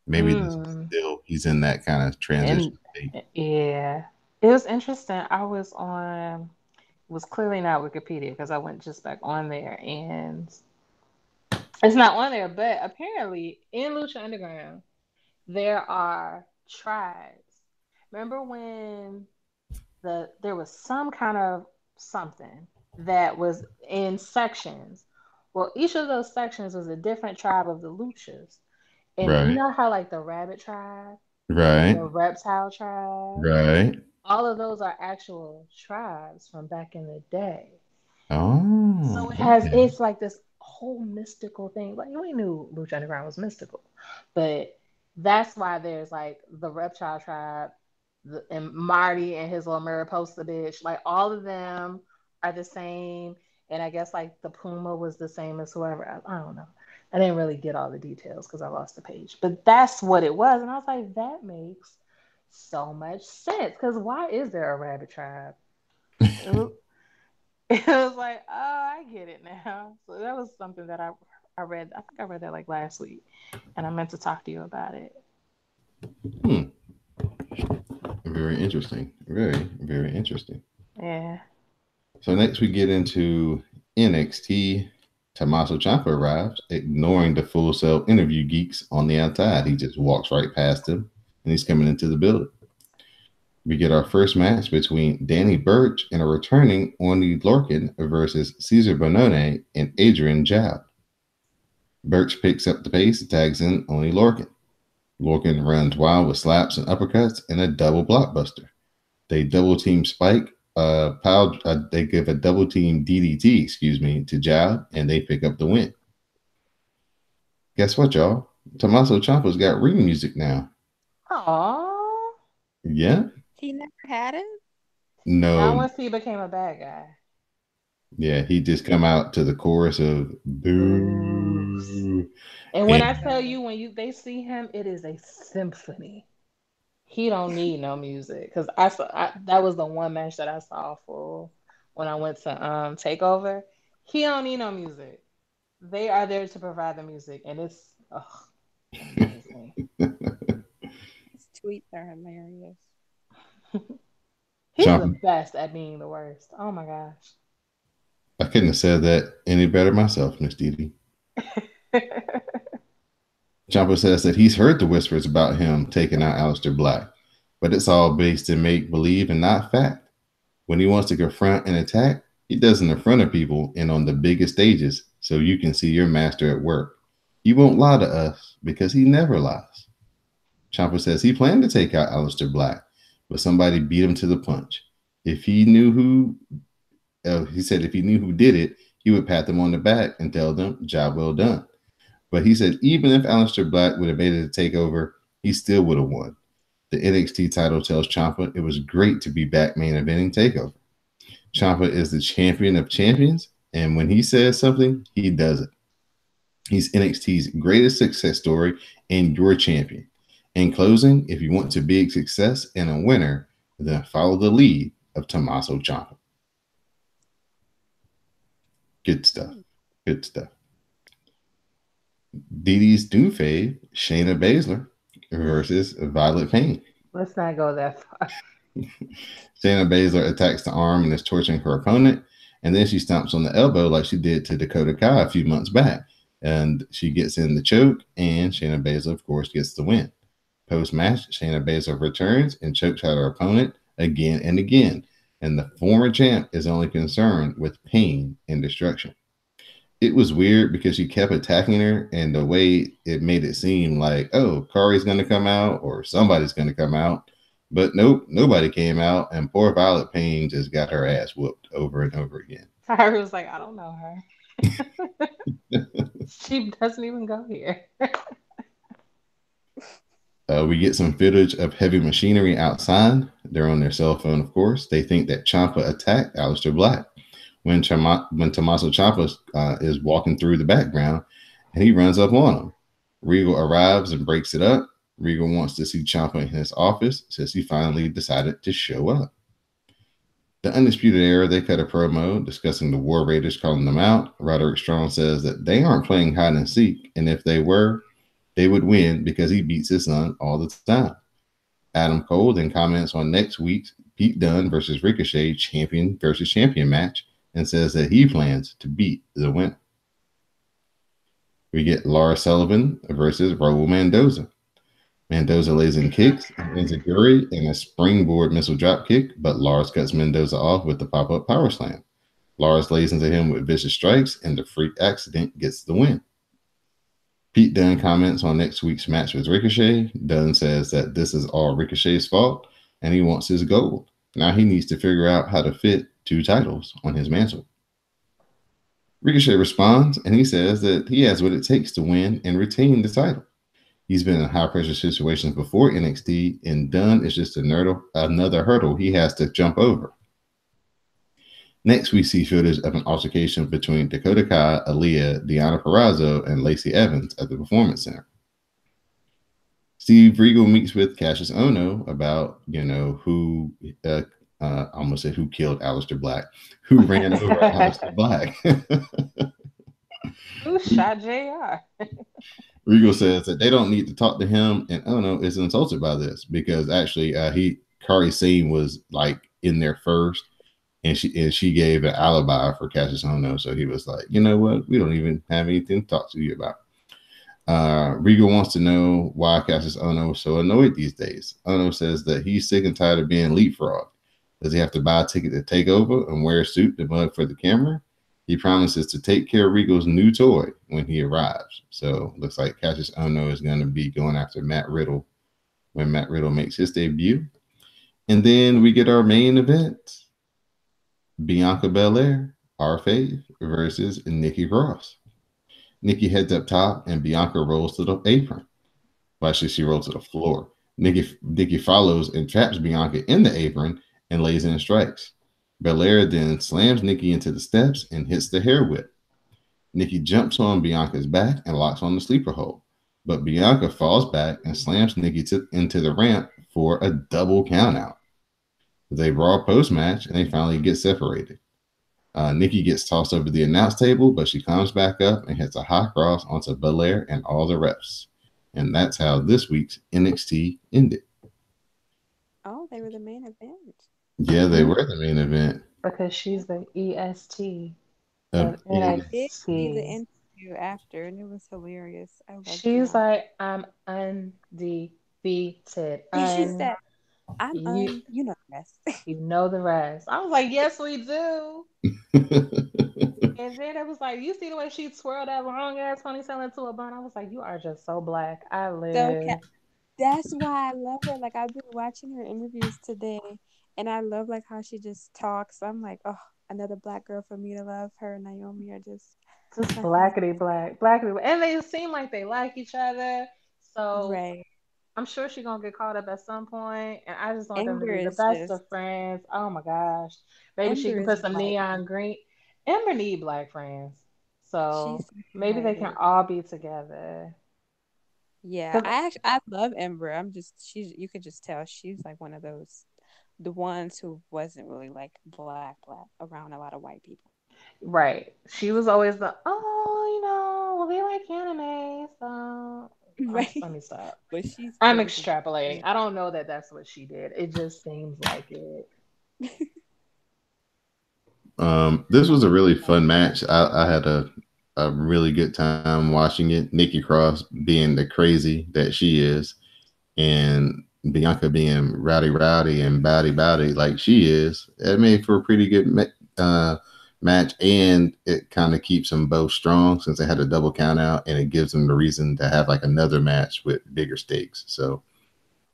maybe this is Mm. still he's in that kind of transition And state. yeah, it was interesting. I was on, was clearly not Wikipedia because I went just back on there and it's not on there, but apparently in Lucha Underground, there are tribes. Remember when there was some kind of something that was in sections? Well, each of those sections was a different tribe of the Luchas. And you Right, know how like the rabbit tribe and right, the reptile tribe, right. all of those are actual tribes from back in the day. Oh, So okay. it's like this whole mystical thing. Like we knew Lucha Underground was mystical, but that's why there's like the reptile tribe, and Marty and his little Mariposa bitch. Like all of them are the same, and I guess like the Puma was the same as whoever. I don't know. I didn't really get all the details because I lost the page, but that's what it was, and I was like, that makes so much sense. Because why is there a rabbit tribe? It was like, oh, I get it now. So that was something that I I think I read that like last week, and I meant to talk to you about it. Hmm. Very interesting. Very, very interesting. Yeah. So next we get into NXT. Tommaso Ciampa arrives, ignoring the Full Sail interview geeks on the outside. He just walks right past them, and he's coming into the building. We get our first match between Danny Burch and a returning Orny Lorcan versus Cesar Bonone and Adrian Jab. Burch picks up the pace and tags in Oni Lorcan. Lorcan runs wild with slaps and uppercuts and a double blockbuster. They double team Spike. They give a double team DDT, to Jab, and they pick up the win. Guess what, y'all? Tommaso Ciampa's got ring music now. Aww. Yeah? He never had it? Not No. once he became a bad guy. Yeah, he just come out to the chorus of Boost. boo. And when I And tell you, when you they see him, it is a symphony. He don't need no music because that was the one match that I saw for when I went to Takeover. He don't need no music. They are there to provide the music, and it's amazing. His tweets are hilarious. He's the Ciampa, best at being the worst. Oh my gosh. I couldn't have said that any better myself, Miss Didi. Ciampa says that he's heard the whispers about him taking out Aleister Black, but it's all based in make believe and not fact. When he wants to confront and attack, he does it in front of people and on the biggest stages so you can see your master at work. He won't lie to us because he never lies. Ciampa says he planned to take out Aleister Black, but somebody beat him to the punch. If he knew who, he said if he knew who did it, he would pat them on the back and tell them, job well done. But he said even if Aleister Black would have made it a takeover, he still would have won. The NXT title tells Ciampa it was great to be back main eventing takeover. Ciampa is the champion of champions, and when he says something, he does it. He's NXT's greatest success story and your champion. In closing, if you want to be a success and a winner, then follow the lead of Tommaso Ciampa. Good stuff. Good stuff. Didi's new fave, Shayna Baszler versus Violet Payne. Let's not go that far. Shayna Baszler attacks the arm and is torturing her opponent, and then she stomps on the elbow like she did to Dakota Kai a few months back. And she gets in the choke, and Shayna Baszler, of course, gets the win. Post-match, Shayna Baszler returns and chokes out her opponent again and again, and the former champ is only concerned with pain and destruction. It was weird because she kept attacking her, and the way it made it seem like, oh, Kari's going to come out or somebody's going to come out. But nope, nobody came out, and poor Violet Payne just got her ass whooped over and over again. Tyra was like, I don't know her. She doesn't even go here. We get some footage of heavy machinery outside. They're on their cell phone, of course. They think that Ciampa attacked Aleister Black. When Tommaso Ciampa is walking through the background, and he runs up on him. Regal arrives and breaks it up. Regal wants to see Ciampa in his office, says he finally decided to show up. The Undisputed Era, they cut a promo discussing the War Raiders calling them out. Roderick Strong says that they aren't playing hide and seek, and if they were, they would win because he beats his son all the time. Adam Cole then comments on next week's Pete Dunne versus Ricochet champion versus champion match and says that he plans to beat the winner. We get Lars Sullivan versus Raul Mendoza. Mendoza lays in kicks, enziguri, and a springboard missile drop kick, but Lars cuts Mendoza off with the pop-up power slam. Lars lays into him with vicious strikes, and the freak accident gets the win. Pete Dunne comments on next week's match with Ricochet. Dunne says that this is all Ricochet's fault, and he wants his gold. Now he needs to figure out how to fit 2 titles on his mantle. Ricochet responds, and he says that he has what it takes to win and retain the title. He's been in high-pressure situations before NXT, and Dunne is just another hurdle he has to jump over. Next, we see footage of an altercation between Dakota Kai, Aaliyah, Deonna Purrazzo, and Lacey Evans at the Performance Center. Steve Regal meets with Cassius Ohno about, who, I almost said who killed Aleister Black, who ran over Aleister Black. Who shot JR? Regal says that they don't need to talk to him, and Ono is insulted by this because actually, Kari Sane was like in there first, and she gave an alibi for Cassius Ono, so he was like, you know what, we don't even have anything to talk to you about. Regal wants to know why Cassius Ono is so annoyed these days. Ono says that he's sick and tired of being leapfrog. Does he have to buy a ticket to take over and wear a suit to mug for the camera? He promises to take care of Regal's new toy when he arrives. So looks like Cassius Ono is going to be going after Matt Riddle when Matt Riddle makes his debut. And then we get our main event: Bianca Belair, our fave, versus Nikki Cross. Nikki heads up top, and Bianca rolls to the apron. Well, actually, she rolls to the floor. Nikki follows and traps Bianca in the apron and lays in strikes. Belair then slams Nikki into the steps and hits the hair whip. Nikki jumps on Bianca's back and locks on the sleeper hold. But Bianca falls back and slams Nikki into the ramp for a double countout. They brawl post match and they finally get separated. Nikki gets tossed over the announce table, but she comes back up and hits a high cross onto Belair and all the refs. And that's how this week's NXT ended. Oh, they were the main event. Yeah, they were the main event Because she's the EST of of I NXT. did see the NXT. interview after, and it was hilarious. I loved She's Bianca. like, I'm undefeated. She said, "I'm You you know the rest." you know the rest. I was like, yes, we do. And then it was like, you see the way she twirled that long ass ponytail into a bun. I was like, you are just so black. I So live. that's why I love her. Like I've been watching her interviews today, and I love like how she just talks. I'm like, oh, another black girl for me to love. Her and Naomi are just Just like my blackity black, blackity black. And they seem like they like each other. So right. I'm sure she's gonna get caught up at some point, and I just want them to Ember be the is best just of friends. Oh my gosh, maybe she Ember can is put some vibing. neon green. Ember need black friends, She's so so maybe they can excited. all be together. Yeah, 'Cause- I love Ember. I'm just she's you could just tell she's like one of those the ones who wasn't really like black around a lot of white people. right, she was always the well, we like anime, so Right. let me stop. But she's I'm really just extrapolating. I don't know that that's what she did. It just seems like it. This was a really fun match. I had a really good time watching it. Nikki Cross being the crazy that she is, and Bianca being rowdy and bowdy like she is. It made for a pretty good match, and it kind of keeps them both strong since they had a double count out, and it gives them the reason to have like another match with bigger stakes. So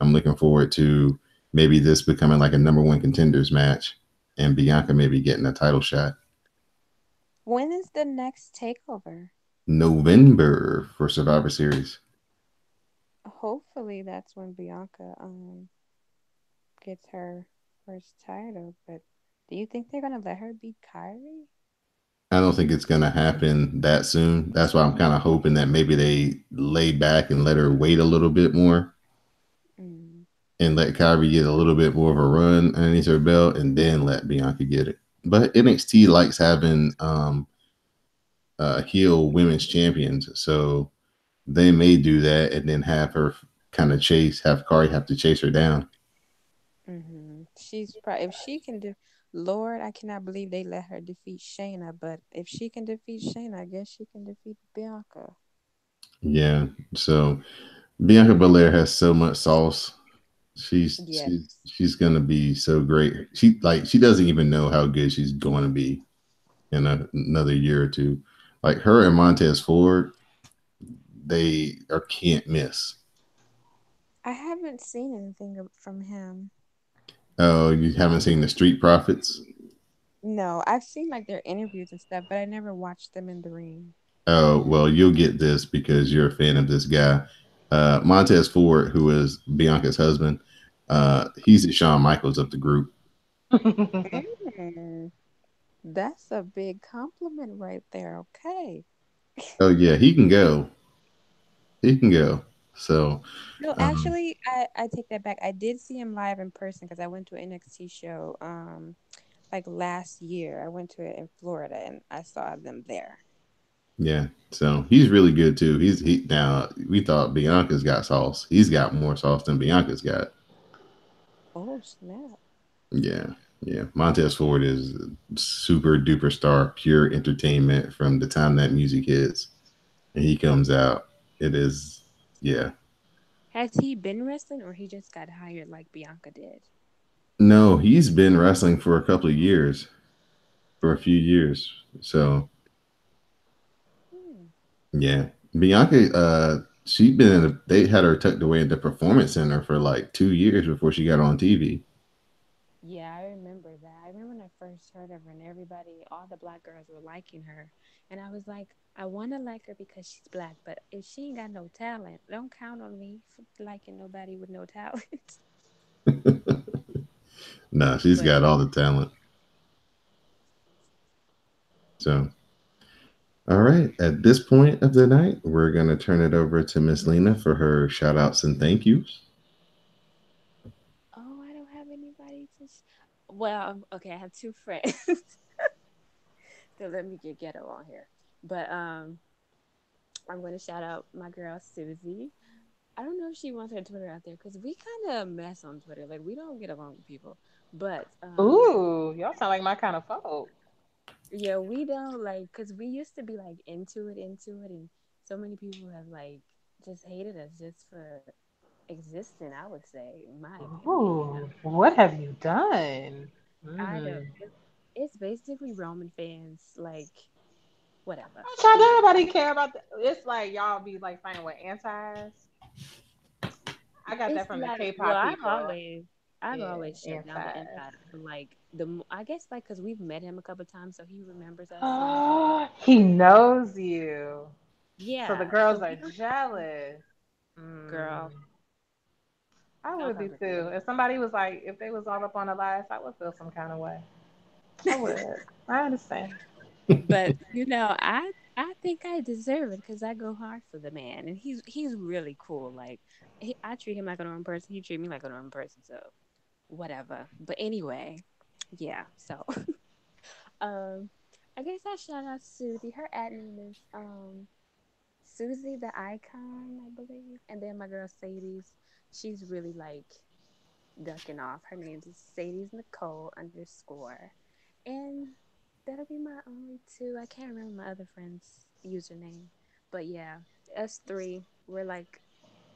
I'm looking forward to maybe this becoming like a number one contenders match, and Bianca maybe getting a title shot. when is the next takeover? November for Survivor Series. Hopefully that's when Bianca gets her first title, but do you think they're gonna let her beat Kyrie? I don't think it's going to happen that soon. That's why I'm kind of hoping that maybe they lay back and let her wait a little bit more Mm, and let Kyrie get a little bit more of a run underneath her belt and then let Bianca get it. But NXT likes having heel women's champions. So they may do that and then have her kind of have Kari have to chase her down. She's probably if she can do. Lord, I cannot believe they let her defeat Shayna, but if she can defeat Shayna, I guess she can defeat Bianca. Yeah. So Bianca Belair has so much sauce. Yes. She's gonna be so great. She doesn't even know how good she's going to be in another year or two. Like her and Montez Ford, they are can't miss. I haven't seen anything from him. Oh, you haven't seen the Street Profits? No, I've seen like their interviews and stuff, but I never watched them in the ring. Oh, well, you'll get this because you're a fan of this guy. Montez Ford, who is Bianca's husband, he's the Shawn Michaels of the group. Mm, that's a big compliment right there. Okay. Oh yeah, he can go. He can go. So No, um, actually, I take that back. I did see him live in person because I went to an NXT show like last year. I went to it in Florida and I saw them there. Yeah. So he's really good too. He now we thought Bianca's got sauce. He's got more sauce than Bianca's got. Oh snap! Yeah. Yeah. Montez Ford is a super duper star, pure entertainment from the time that music hits and he comes out. It is yeah. Has he been wrestling or he just got hired like Bianca did? No, he's been wrestling for a couple of years, for a few years. So Hmm. yeah. Bianca, she been in they had her tucked away in the performance center for like 2 years before she got on TV. Yeah, I remember that. I remember when I first heard of her and everybody, all the black girls were liking her. And I was like, I want to like her because she's black, but if she ain't got no talent, don't count on me for liking nobody with no talent. Nah, she's But got yeah. all the talent. So, all right. At this point of the night, we're going to turn it over to Miss Lena for her shout outs and thank yous. Oh, I don't have anybody to. Well, okay, I have two friends. So let me get ghetto on here. But I'm going to shout out my girl Susie. I don't know if she wants her Twitter out there because we kind of mess on Twitter. Like we don't get along with people. But Ooh, y'all sound like my kind of folk. yeah, we don't like because we used to be like into it, and so many people have like just hated us just for existing. I would say, in my opinion, you know, Ooh, what have you done? I don't. Mm. It's basically Roman fans, like whatever. Child, don't Anyway, nobody care about It's like y'all be like fighting with antis. I got it's that from the like well, K-pop people. I've Yeah, always shut down the antis. anti, but like I guess like because we've met him a couple times, so he remembers us, and He knows you. So the yeah, girls so are we don't jealous. Mm. girl. I Don't would talk be about that. too. If somebody was like, if they was all up on the last, I would feel some kind of way. I would. I understand. But you know, I think I deserve it because I go hard for the man, and he's really cool. Like I treat him like a normal person. He treat me like a normal person. So whatever. But anyway, yeah. So um, I guess I shout out Susie. Her ad name is Susie the Icon, I believe. And then my girl Sadie's. She's really like ducking off. Her name is Sadie's Nicole underscore. And that'll be my only two. I can't remember my other friend's username. But yeah, us three, we're like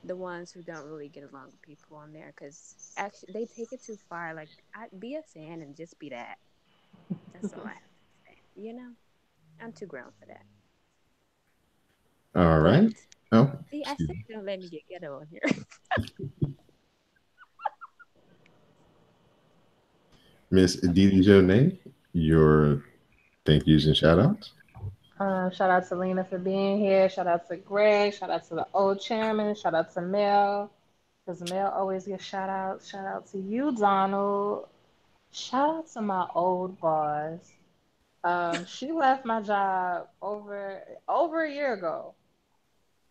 the ones who don't really get along with people on there because actually they take it too far. Like, be a fan and just be that. That's all I have to say. You know, I'm too grown for that. All But right. Oh, see, I excuse said me. don't let me get ghetto on here. Miss Didi Jonay, your thank yous and shout outs. Shout out to Lena for being here. Shout out to Greg. Shout out to the old chairman. Shout out to Mel. Because Mel always gets shout outs. Shout out to you, Donald. Shout out to my old boss. She left my job over a year ago.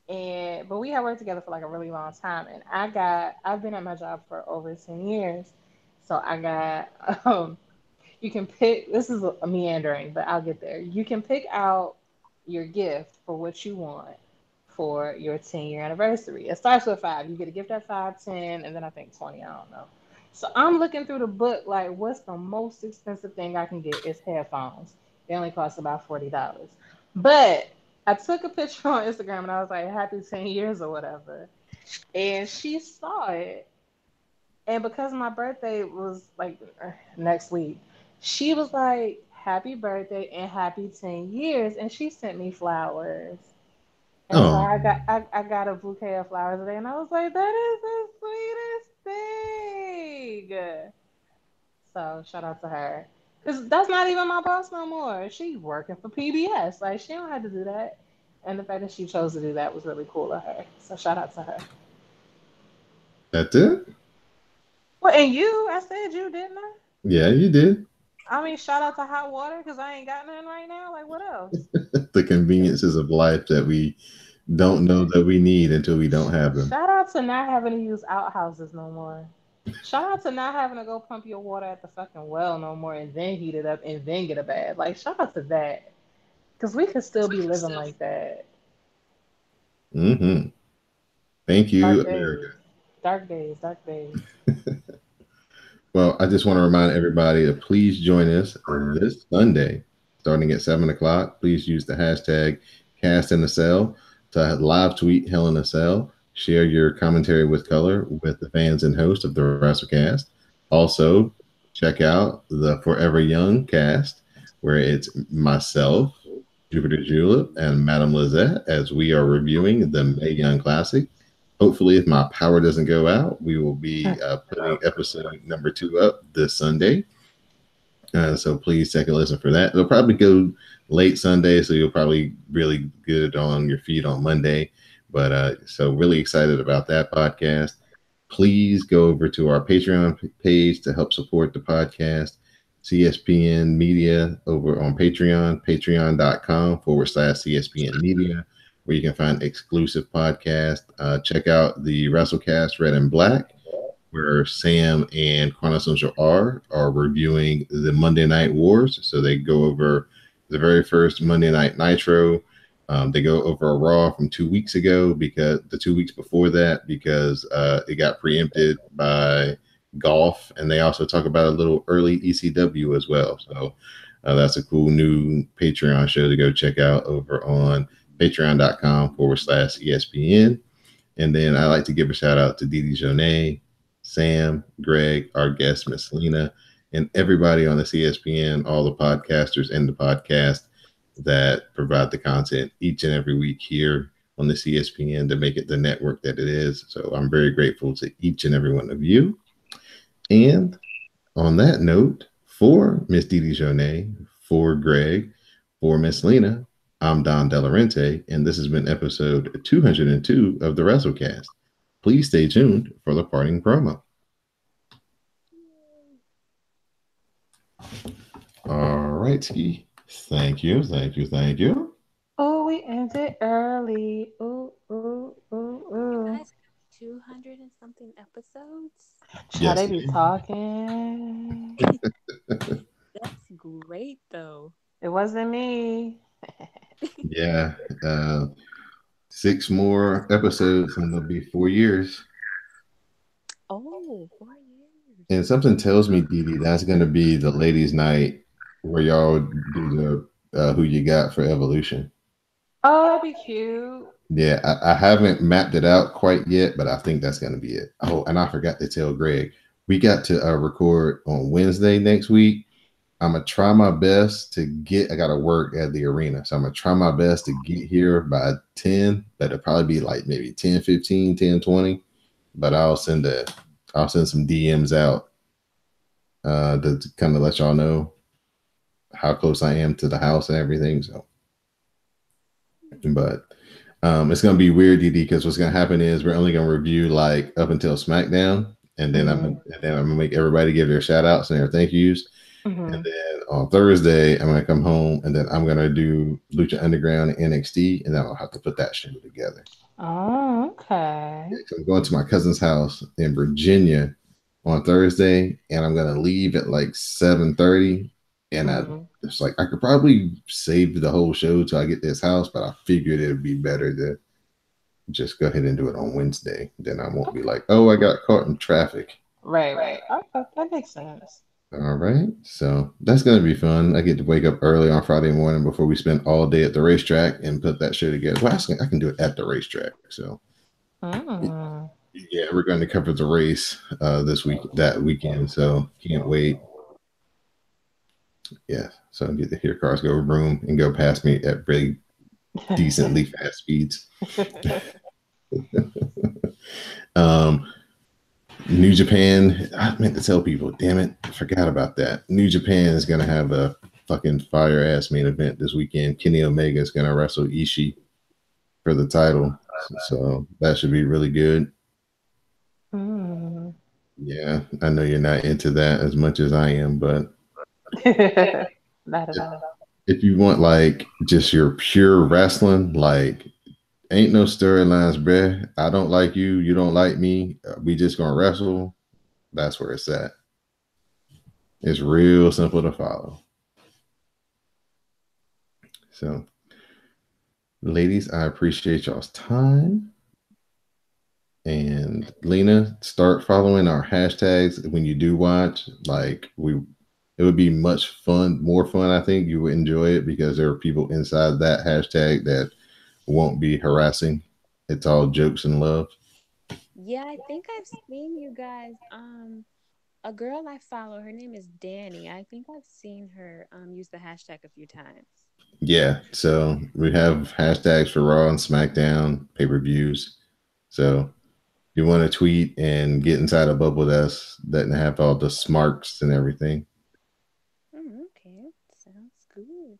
And but we had worked together for like a really long time. And I've been at my job for over 10 years. So I got you can pick, this is a meandering, but I'll get there. You can pick out your gift for what you want for your 10-year anniversary. It starts with five. You get a gift at 5, 10, and then I think 20. I don't know. So I'm looking through the book like, what's the most expensive thing I can get? Is headphones. They only cost about $40. But I took a picture on Instagram and I was like, happy 10 years or whatever. And she saw it, and because my birthday was like next week, she was like, happy birthday and happy 10 years. And she sent me flowers. And so Oh, I got a bouquet of flowers today. And I was like, that is the sweetest thing. So shout out to her. Because that's not even my boss no more. She working for PBS. Like, she don't have to do that. And the fact that she chose to do that was really cool of her. So shout out to her. that's it? Well, and you, I said you, didn't I? Yeah, you did. I mean, shout out to hot water because I ain't got none right now. Like, what else? The conveniences of life that we don't know that we need until we don't have them. Shout out to not having to use outhouses no more. Shout out to not having to go pump your water at the fucking well no more and then heat it up and then get a bath. Like, shout out to that. Because we could still be living like that. Hmm. Thank you, Dark America. days. Dark days. Dark days. Well, I just want to remind everybody to please join us this Sunday, starting at 7 o'clock. Please use the hashtag Cast in the Cell to live tweet Hell in a Cell. Share your commentary with color with the fans and host of the WrassleCast. Also, check out the Forever Young cast, where it's myself, Jupiter Julep, and Madame Lizette as we are reviewing the Mae Young Classic. Hopefully, if my power doesn't go out, we will be putting episode number 2 up this Sunday. So please take a listen for that. It'll probably go late Sunday, so you'll probably really get it on your feed on Monday. But so really excited about that podcast. Please go over to our Patreon page to help support the podcast. CSPN Media over on Patreon, patreon.com/CSPN Media, where you can find exclusive podcasts. Check out the WrassleCast Red and Black, where Sam and Chronosense are reviewing the Monday Night Wars. So they go over the very first Monday Night Nitro. They go over a Raw from 2 weeks ago, because the 2 weeks before that, because it got preempted by golf, and they also talk about a little early ECW as well. So that's a cool new Patreon show to go check out over on patreon.com/ESPN. And then I like to give a shout out to Didi Jonay, Sam, Greg, our guest, Miss Lena, and everybody on the CSPN, all the podcasters and the podcast that provide the content each and every week here on the CSPN to make it the network that it is. So I'm very grateful to each and every one of you. And on that note, for Miss Didi Jonay, for Greg, for Miss Lena, I'm Don Delarente, and this has been episode 202 of the WrassleCast. Please stay tuned for the parting promo. All right, Ski. Thank you, thank you, thank you. Oh, we ended early. Ooh, ooh, ooh, You ooh. guys have 200 and something episodes. Child, Yes, they be talking. That's great, though. It wasn't me. yeah. 6 more episodes, and it'll be 4 years. Oh, 4 years. And something tells me, Didi, that's going to be the ladies' night where y'all do the who you got for Evolution. Oh, that'd be cute. Yeah, I haven't mapped it out quite yet, but I think that's going to be it. Oh, and I forgot to tell Greg, we got to record on Wednesday next week. I'm going to try my best to I got to work at the arena. So I'm going to try my best to get here by 10, but it'll probably be like maybe 10:15, 10:20. But I'll send some DMs out to kind of let y'all know how close I am to the house and everything. So, but it's gonna be weird, DD, because what's gonna happen is we're only gonna review like up until SmackDown, and then I'm gonna make everybody give their shout outs and their thank yous. And then on Thursday, I'm gonna come home, and then I'm gonna do Lucha Underground and NXT, and then I'll have to put that show together. Oh, okay. Yeah, I'm going to my cousin's house in Virginia on Thursday, and I'm gonna leave at like 7:30. And it's like I could probably save the whole show till I get this house, but I figured it'd be better to just go ahead and do it on Wednesday. Then I won't be like, oh, I got caught in traffic. Right, right. Okay, that makes sense. All right. So that's going to be fun. I get to wake up early on Friday morning before we spend all day at the racetrack and put that show together. Well, I can do it at the racetrack. So yeah, we're going to cover the race that weekend. So can't wait. Yeah. So I get to hear cars go vroom and go past me at pretty decently fast speeds. New Japan, I meant to tell people, damn it, I forgot about that. New Japan is going to have a fucking fire ass main event this weekend. Kenny Omega is going to wrestle Ishii for the title. So that should be really good. Yeah, I know you're not into that as much as I am, but not at all. If you want like just your pure wrestling, like ain't no storylines, bruh. I don't like you, you don't like me. We just gonna wrestle. That's where it's at. It's real simple to follow. So Ladies, I appreciate y'all's time. And Lena, start following our hashtags when you do watch. It would be much fun, more fun. I think you would enjoy it because there are people inside that hashtag that won't be harassing. It's all jokes and love. Yeah, I think I've seen you guys. A girl I follow, her name is Danny. I think I've seen her use the hashtag a few times. Yeah. So we have hashtags for Raw and SmackDown pay per views. So if you want to tweet and get inside a bubble that's doesn't have all the smarks and everything. Okay, sounds good.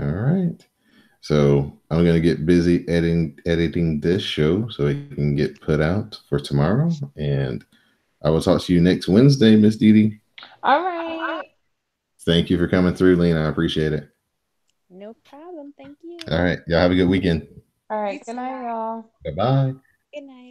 All right. So I'm gonna get busy editing this show so it can get put out for tomorrow. And I will talk to you next Wednesday, Miss Dee Dee. All right. Thank you for coming through, Lena. I appreciate it. No problem. Thank All you. right. Y'all have a good weekend. All You right. Good too. night, y'all. Bye bye. Good night.